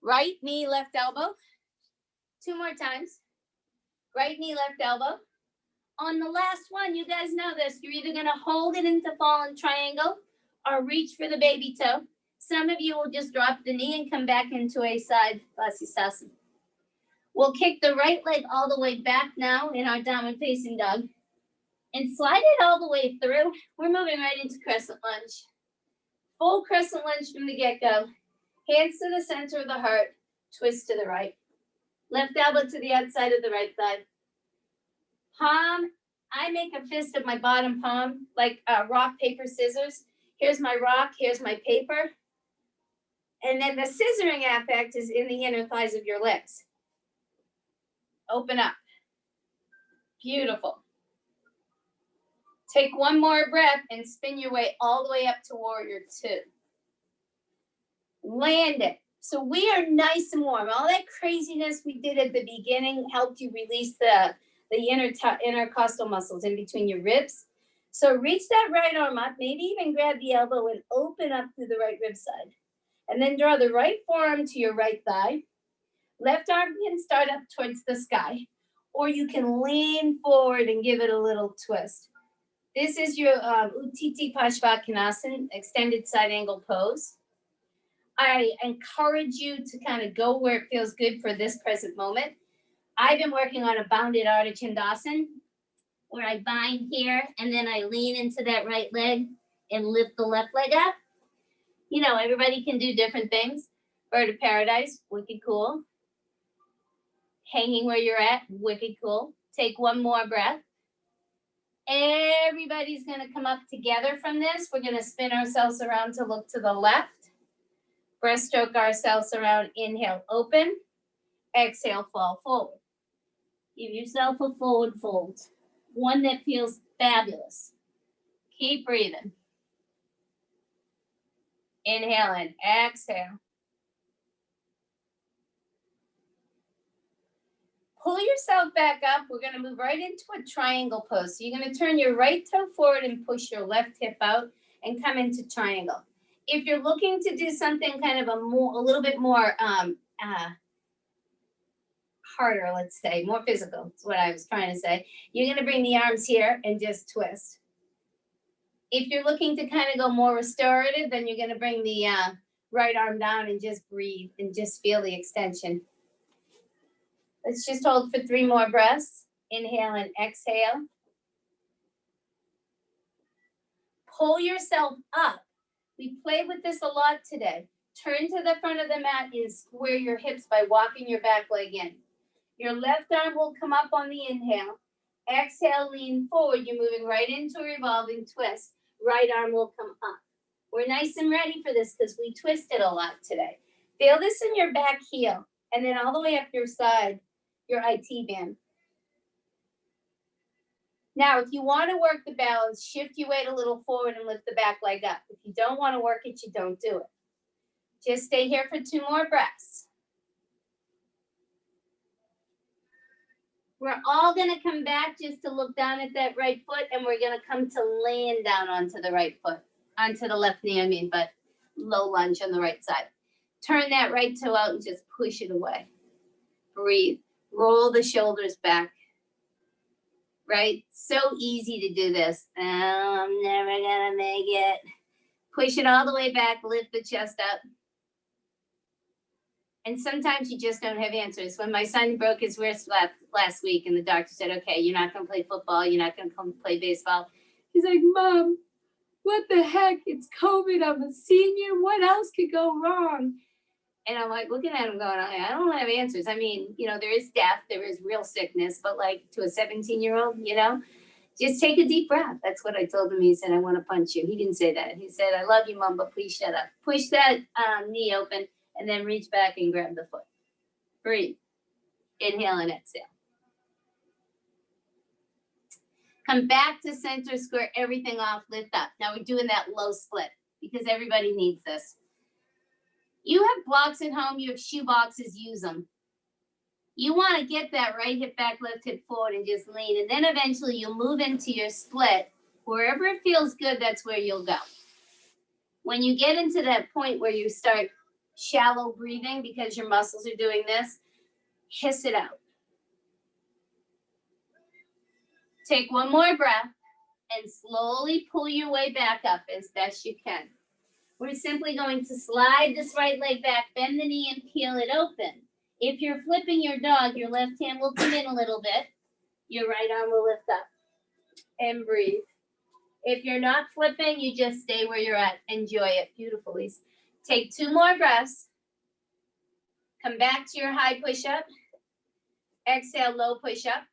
Right knee, left elbow. 2 more times. Right knee, left elbow. On the last one, you guys know this. You're either going to hold it into fallen triangle or reach for the baby toe. Some of you will just drop the knee and come back into a side Vasisasana. We'll kick the right leg all the way back now in our downward facing dog and slide it all the way through. We're moving right into Crescent Lunge. Full Crescent Lunge from the get-go. Hands to the center of the heart, twist to the right. Left elbow to the outside of the right thigh. Palm, I make a fist of my bottom palm, like rock, paper, scissors. Here's my rock, here's my paper. And then the scissoring effect is in the inner thighs of your legs. Open up. Beautiful. Take 1 more breath and spin your way all the way up to Warrior 2. Land it. So we are nice and warm. All that craziness we did at the beginning helped you release the intercostal muscles in between your ribs. So reach that right arm up, maybe even grab the elbow and open up through the right rib side. And then draw the right forearm to your right thigh. Left arm can start up towards the sky, or you can lean forward and give it a little twist. This is your Uttiti Parsvakonasana, extended side angle pose. I encourage you to kind of go where it feels good for this present moment. I've been working on a bounded Ardha Chandrasana, where I bind here and then I lean into that right leg and lift the left leg up. You know, everybody can do different things. Bird of Paradise, wicked cool. Hanging where you're at, wicked cool. Take 1 more breath. Everybody's going to come up together from this. We're going to spin ourselves around to look to the left. Breaststroke ourselves around. Inhale, open. Exhale, fall forward. Give yourself a forward fold. One that feels fabulous. Keep breathing. Inhale and exhale. Pull yourself back up. We're going to move right into a triangle pose. So you're going to turn your right toe forward and push your left hip out and come into triangle. If you're looking to do something kind of a little bit more harder, let's say, more physical, is what I was trying to say, you're going to bring the arms here and just twist. If you're looking to kind of go more restorative, then you're going to bring the right arm down and just breathe and just feel the extension. Let's just hold for 3 more breaths. Inhale and exhale. pull yourself up. We played with this a lot today. Turn to the front of the mat and square your hips by walking your back leg in. Your left arm will come up on the inhale. Exhale, lean forward. You're moving right into a revolving twist. Right arm will come up. We're nice and ready for this because we twisted a lot today. Feel this in your back heel and then all the way up your side, your IT band. Now, if you want to work the balance, shift your weight a little forward and lift the back leg up. If you don't want to work it, you don't do it. Just stay here for 2 more breaths. We're all going to come back just to look down at that right foot, and we're going to come to land down onto the right foot, onto the left knee, I mean, but low lunge on the right side. Turn that right toe out and just push it away. Breathe. Roll the shoulders back. Right? So easy to do this. Oh, I'm never going to make it. Push it all the way back. Lift the chest up. And sometimes you just don't have answers. When my son broke his wrist last week and the doctor said, okay, you're not going to play football. You're not going to come play baseball. He's like, Mom, what the heck? It's COVID. I'm a senior. What else could go wrong? And I'm like looking at him going, I don't have answers. I mean, you know, there is death. There is real sickness. But like to a 17-year-old, you know, just take a deep breath. That's what I told him. He said, I want to punch you. He didn't say that. He said, I love you, Mom, but please shut up. Push that knee open. And then reach back and grab the foot. Breathe. Inhale and exhale. Come back to center, square everything off, lift up. Now we're doing that low split because everybody needs this. You have blocks at home, you have shoe boxes, use them. You want to get that right hip back, left hip forward and just lean. And then eventually you'll move into your split. Wherever it feels good, that's where you'll go. When you get into that point where you start shallow breathing because your muscles are doing this, hiss it out. Take 1 more breath and slowly pull your way back up as best you can. We're simply going to slide this right leg back, bend the knee and peel it open. If you're flipping your dog, your left hand will come in a little bit. Your right arm will lift up and breathe. If you're not flipping, you just stay where you're at. Enjoy it. Beautiful, Lisa. Take 2 more breaths. Come back to your high push-up. Exhale, low push-up.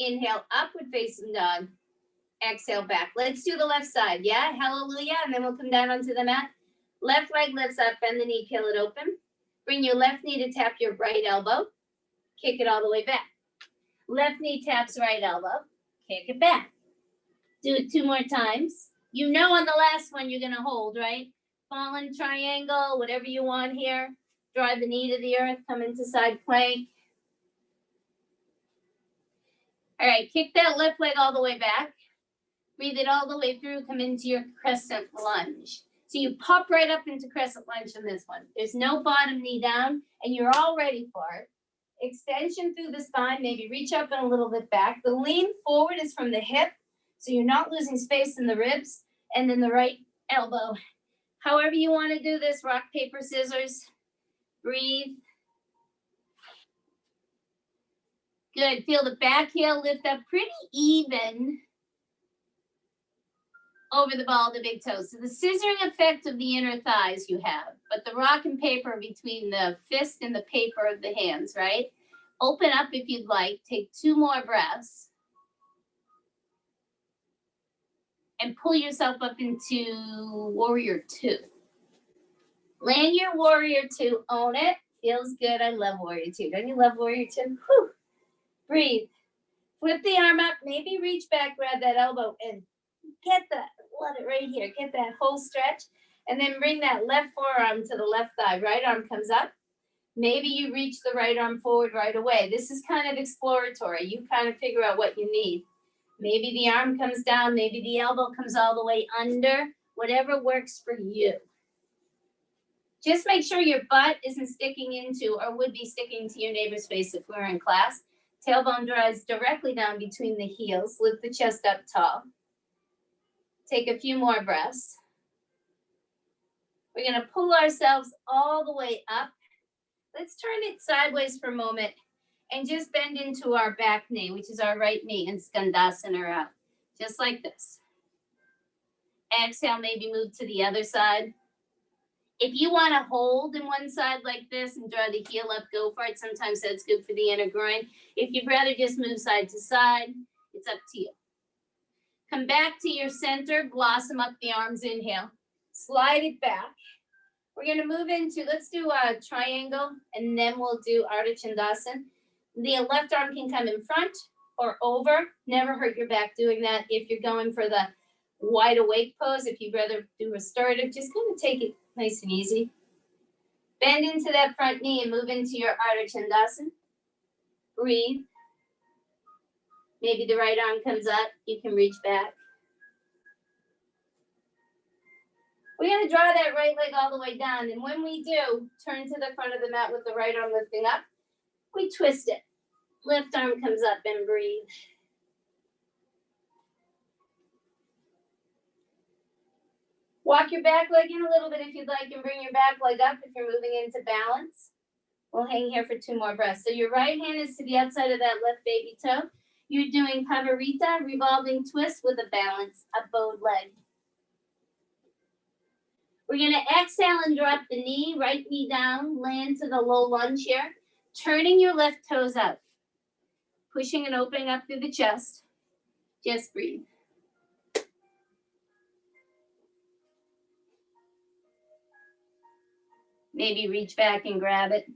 Inhale, upward facing dog. Exhale, back. Let's do the left side, yeah? Hallelujah. And then we'll come down onto the mat. Left leg lifts up, bend the knee, peel it open. Bring your left knee to tap your right elbow. Kick it all the way back. Left knee taps right elbow. Kick it back. Do it 2 more times. You know on the last one you're going to hold, right? Fallen triangle, whatever you want here. Drive the knee to the earth, come into side plank. All right, kick that left leg all the way back. Breathe it all the way through, come into your crescent lunge. So you pop right up into crescent lunge on this one. There's no bottom knee down, and you're all ready for it. Extension through the spine, maybe reach up and a little bit back. The lean forward is from the hip, so you're not losing space in the ribs, and then the right elbow. However you want to do this, rock, paper, scissors. Breathe. Good. Feel the back heel lift up pretty even over the ball of the big toes. So the scissoring effect of the inner thighs you have, but the rock and paper between the fist and the paper of the hands, right? Open up if you'd like. Take 2 more breaths. And pull yourself up into warrior 2. Land your warrior 2. Own it. Feels good. I love warrior 2. Don't you love warrior 2? Whew. Breathe. Flip the arm up. Maybe reach back, grab that elbow, and get that. Let it right here. Get that whole stretch. And then bring that left forearm to the left thigh. Right arm comes up. Maybe you reach the right arm forward right away. This is kind of exploratory. You kind of figure out what you need. Maybe the arm comes down. Maybe the elbow comes all the way under. Whatever works for you. Just make sure your butt isn't sticking into or would be sticking to your neighbor's face if we're in class. Tailbone drives directly down between the heels. Lift the chest up tall. Take a few more breaths. We're going to pull ourselves all the way up. Let's turn it sideways for a moment and just bend into our back knee, which is our right knee, and Skandasana out. Just like this. Exhale, maybe move to the other side. If you want to hold in one side like this and draw the heel up, go for it. Sometimes that's good for the inner groin. If you'd rather just move side to side, it's up to you. Come back to your center, blossom up the arms, inhale. Slide it back. We're going to move into, let's do a triangle, and then we'll do Ardha Chandrasana. The left arm can come in front or over. Never hurt your back doing that. If you're going for the wide awake pose, if you'd rather do restorative, just kind of take it nice and easy. Bend into that front knee and move into your Ardha Chandrasana. Breathe. Maybe the right arm comes up. You can reach back. We're going to draw that right leg all the way down. And when we do, turn to the front of the mat with the right arm lifting up. We twist it. Left arm comes up and breathe. Walk your back leg in a little bit if you'd like, and bring your back leg up if you're moving into balance. We'll hang here for 2 more breaths. So your right hand is to the outside of that left baby toe. You're doing Pavarita, revolving twist with a balance, a bowed leg. We're going to exhale and drop the knee, right knee down, land to the low lunge here, turning your left toes out, pushing and opening up through the chest. Just breathe. Maybe reach back and grab it.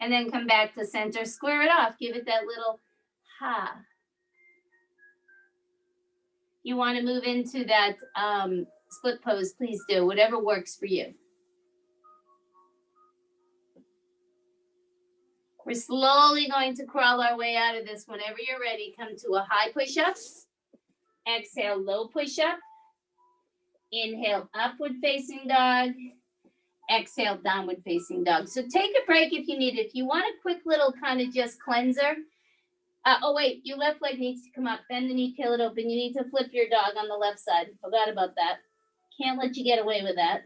And then come back to center, square it off, give it that little ha. You want to move into that split pose, please do, whatever works for you. We're slowly going to crawl our way out of this. Whenever you're ready, come to a high push-up. Exhale, low push-up. Inhale, upward facing dog. Exhale, downward facing dog. So take a break if you need it. If you want a quick little kind of just cleanser. Oh, wait, your left leg needs to come up. Bend the knee, peel it open. You need to flip your dog on the left side. Forgot about that. Can't let you get away with that.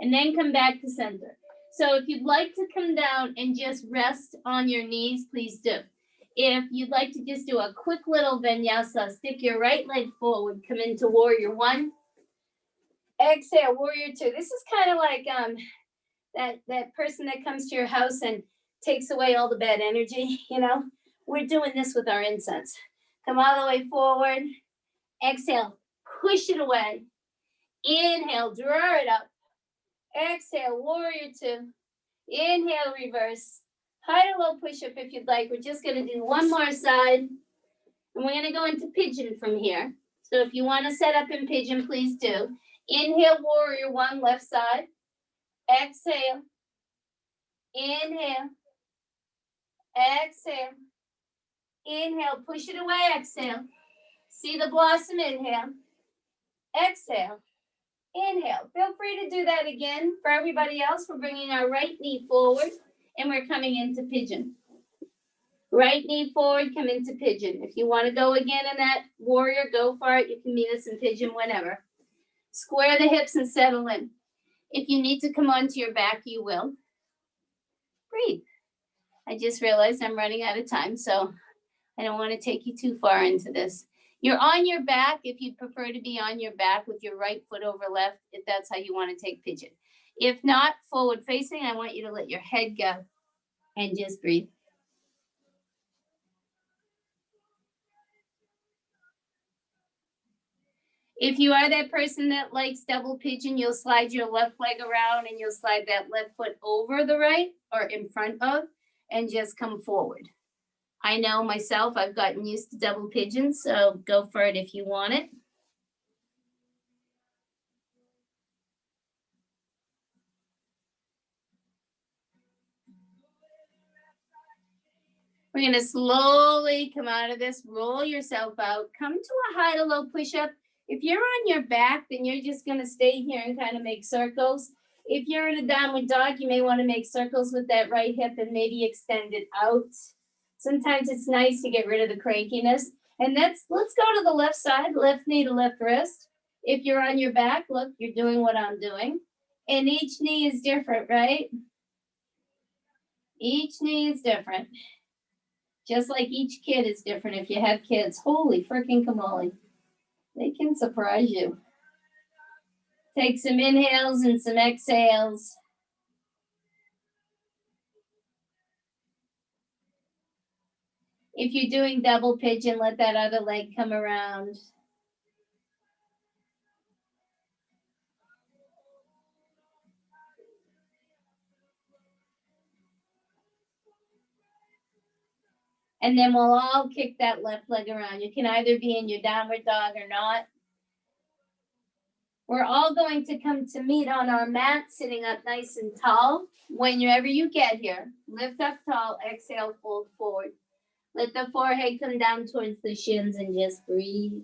And then come back to center. So if you'd like to come down and just rest on your knees, please do. If you'd like to just do a quick little vinyasa, stick your right leg forward, come into warrior 1. Exhale, warrior 2. This is kind of like that person that comes to your house and takes away all the bad energy, you know. We're doing this with our incense. Come all the way forward. Exhale, push it away. Inhale, draw it up. Exhale, warrior 2. Inhale, reverse. High to low push-up if you'd like. We're just going to do one more side. And we're going to go into pigeon from here. So if you want to set up in pigeon, please do. Inhale, warrior 1, left side. Exhale. Inhale. Exhale. Inhale, push it away, exhale. See the blossom, inhale. Exhale. Inhale. Feel free to do that again. For everybody else, we're bringing our right knee forward and we're coming into pigeon. Right knee forward, come into pigeon. If you want to go again in that warrior, go for it. You can meet us in pigeon whenever. Square the hips and settle in. If you need to come onto your back, you will. Breathe. I just realized I'm running out of time, so I don't want to take you too far into this. You're on your back if you prefer to be on your back with your right foot over left, if that's how you want to take pigeon. If not, forward facing, I want you to let your head go and just breathe. If you are that person that likes double pigeon, you'll slide your left leg around and you'll slide that left foot over the right or in front of and just come forward. I know myself, I've gotten used to double pigeon, so go for it if you want it. We're going to slowly come out of this, roll yourself out, come to a high to low push-up. If you're on your back, then you're just going to stay here and kind of make circles. If you're in a downward dog, you may want to make circles with that right hip and maybe extend it out. Sometimes it's nice to get rid of the crankiness. And let's go to the left side, left knee to left wrist. If you're on your back, look, you're doing what I'm doing. And each knee is different, right? Each knee is different. Just like each kid is different. If you have kids, holy freaking camoli, they can surprise you. Take some inhales and some exhales. If you're doing double pigeon, let that other leg come around. And then we'll all kick that left leg around. You can either be in your downward dog or not. We're all going to come to meet on our mat, sitting up nice and tall. Whenever you get here, lift up tall, exhale, fold forward. Let the forehead come down towards the shins and just breathe.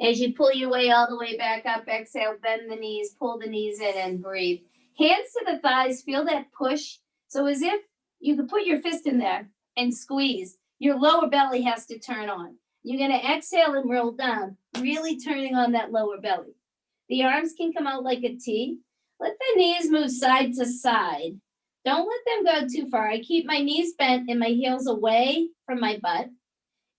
As you pull your way all the way back up, exhale, bend the knees, pull the knees in and breathe. Hands to the thighs, feel that push. So as if you could put your fist in there and squeeze. Your lower belly has to turn on. You're going to exhale and roll down, really turning on that lower belly. The arms can come out like a T. Let the knees move side to side. Don't let them go too far. I keep my knees bent and my heels away from my butt.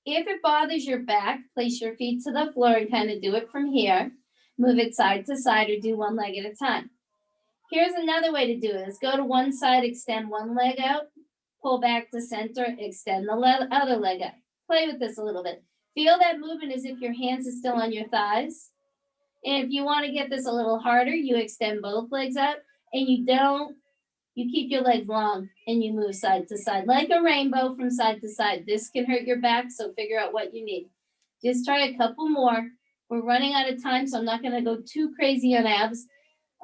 If it bothers your back, place your feet to the floor and kind of do it from here. Move it side to side or do one leg at a time. Here's another way to do it. Is go to one side, extend one leg out, pull back to center, extend the other leg out. Play with this a little bit. Feel that movement as if your hands are still on your thighs. And if you want to get this a little harder, you extend both legs out and you keep your legs long and you move side to side like a rainbow from side to side. This can hurt your back, so figure out what you need. Just try a couple more. We're running out of time, so I'm not going to go too crazy on abs.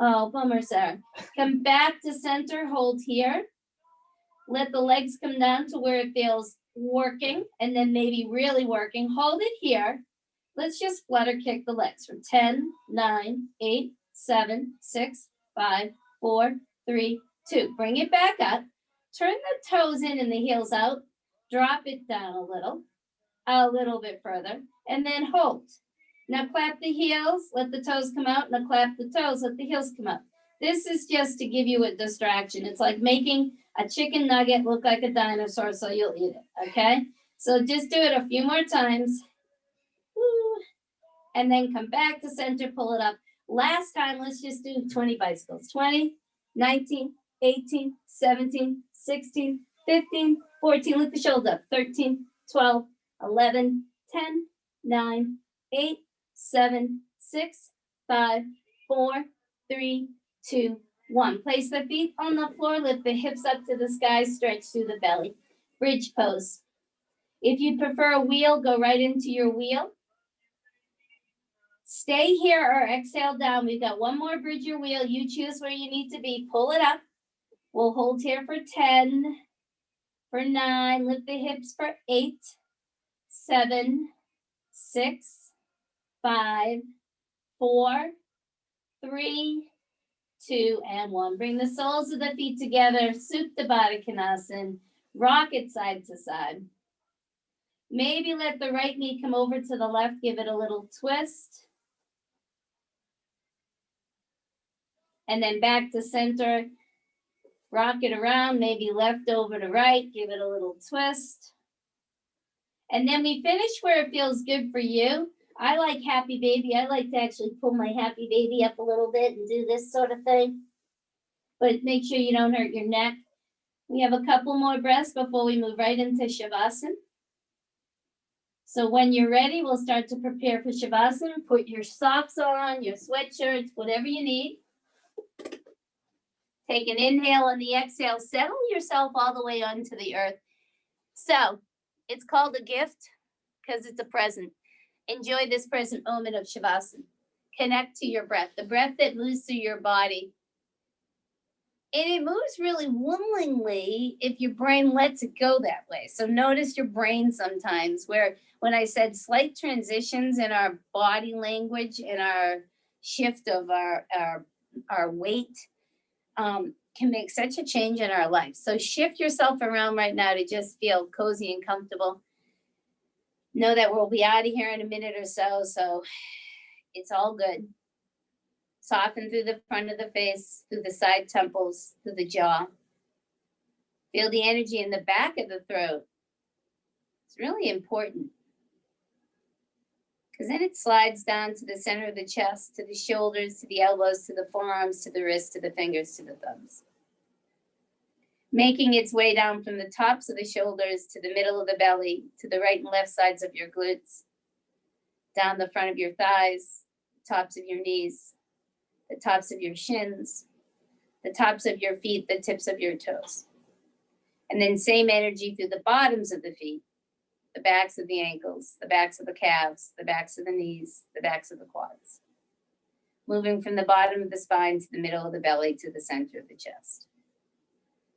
Oh, bummer, Sarah. Come back to center, hold here. Let the legs come down to where it feels working and then maybe really working. Hold it here. Let's just flutter kick the legs from 10, 9, 8, 7, 6, 5, 4, 3, 2. Bring it back up. Turn the toes in and the heels out. Drop it down a little bit further, and then hold. Now clap the heels, let the toes come out. Now clap the toes, let the heels come out. This is just to give you a distraction. It's like making a chicken nugget look like a dinosaur so you'll eat it, okay? So just do it a few more times. Woo. And then come back to center, pull it up. Last time, let's just do 20 bicycles. 20, 19, 18, 17, 16, 15, 14. Lift the shoulders up. 13, 12, 11, 10, 9, 8, 7, 6, 5, 4, 3, 2, 1. Place the feet on the floor. Lift the hips up to the sky. Stretch through the belly. Bridge pose. If you prefer a wheel, go right into your wheel. Stay here or exhale down. We've got one more bridge your wheel. You choose where you need to be. Pull it up. We'll hold here for 10, for 9. Lift the hips for 8, 7, 6, 5, 4, 3, 2, and 1. Bring the soles of the feet together. Supta Baddha Konasana. Rock it side to side. Maybe let the right knee come over to the left. Give it a little twist. And then back to center. Rock it around, maybe left over to right. Give it a little twist. And then we finish where it feels good for you. I like happy baby. I like to actually pull my happy baby up a little bit and do this sort of thing. But make sure you don't hurt your neck. We have a couple more breaths before we move right into Shavasana. So when you're ready, we'll start to prepare for Shavasana. Put your socks on, your sweatshirts, whatever you need. Take an inhale on the exhale. Settle yourself all the way onto the earth. So it's called a gift because it's a present. Enjoy this present moment of Shavasana. Connect to your breath, the breath that moves through your body. And it moves really willingly if your brain lets it go that way. So notice your brain sometimes where when I said slight transitions in our body language and our shift of our weight can make such a change in our life. So shift yourself around right now to just feel cozy and comfortable. Know that we'll be out of here in a minute or so. So it's all good. Soften through the front of the face, through the side temples, through the jaw. Feel the energy in the back of the throat. It's really important because then it slides down to the center of the chest, to the shoulders, to the elbows, to the forearms, to the wrists, to the fingers, to the thumbs. Making its way down from the tops of the shoulders to the middle of the belly, to the right and left sides of your glutes, down the front of your thighs, tops of your knees, the tops of your shins, the tops of your feet, the tips of your toes. And then same energy through the bottoms of the feet, the backs of the ankles, the backs of the calves, the backs of the knees, the backs of the quads. Moving from the bottom of the spine to the middle of the belly to the center of the chest.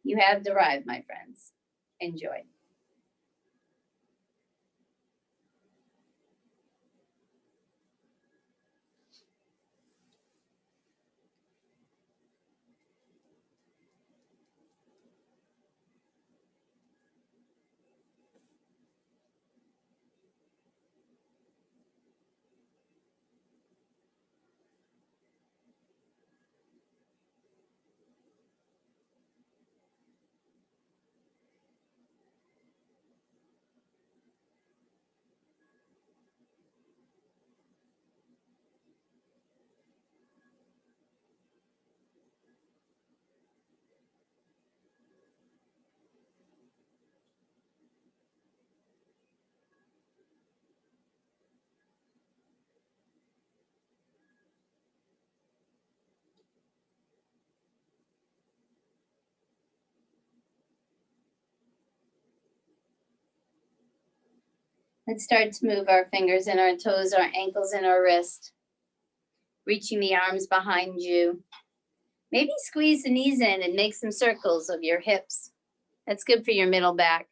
You have arrived, my friends. Enjoy. Let's start to move our fingers and our toes, our ankles and our wrist. Reaching the arms behind you. Maybe squeeze the knees in and make some circles of your hips. That's good for your middle back.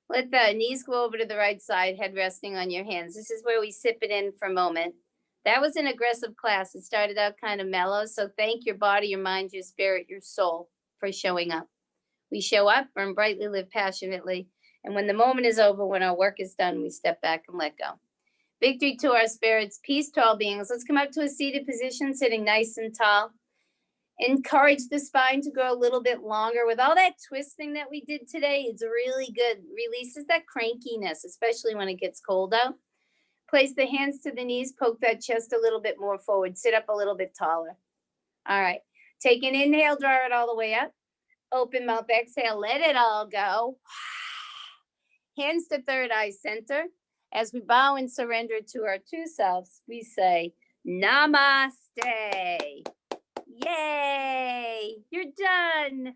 Let the knees go over to the right side, head resting on your hands. This is where we sip it in for a moment. That was an aggressive class. It started out kind of mellow. So thank your body, your mind, your spirit, your soul for showing up. We show up, burn brightly, live passionately. And when the moment is over, when our work is done, we step back and let go. Victory to our spirits, peace to all beings. Let's come up to a seated position, sitting nice and tall. Encourage the spine to grow a little bit longer. With all that twisting that we did today, it's really good. Releases that crankiness, especially when it gets cold out. Place the hands to the knees, poke that chest a little bit more forward. Sit up a little bit taller. All right. Take an inhale, draw it all the way up. Open mouth, exhale, let it all go. Hands to third eye center. As we bow and surrender to our two selves, we say, Namaste. Yay, you're done.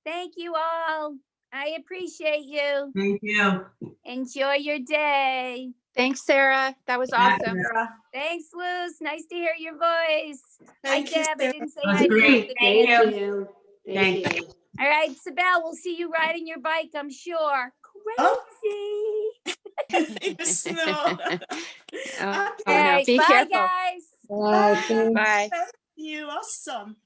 Thank you all. I appreciate you. Thank you. Enjoy your day. Thanks, Sarah. That was Bye, awesome. Sarah. Thanks, Luz. Nice to hear your voice. Thank Hi, you, Deb. I Sarah. didn't say That was hi to you. great. Thank Thank you. Thank Thank you. All right, Sibel, we'll see you riding your bike, I'm sure. Oh. Crazy. In the snow. Oh, Okay. no. Guys, Be bye, careful. guys. Bye, thanks. Bye. Thank you. Awesome.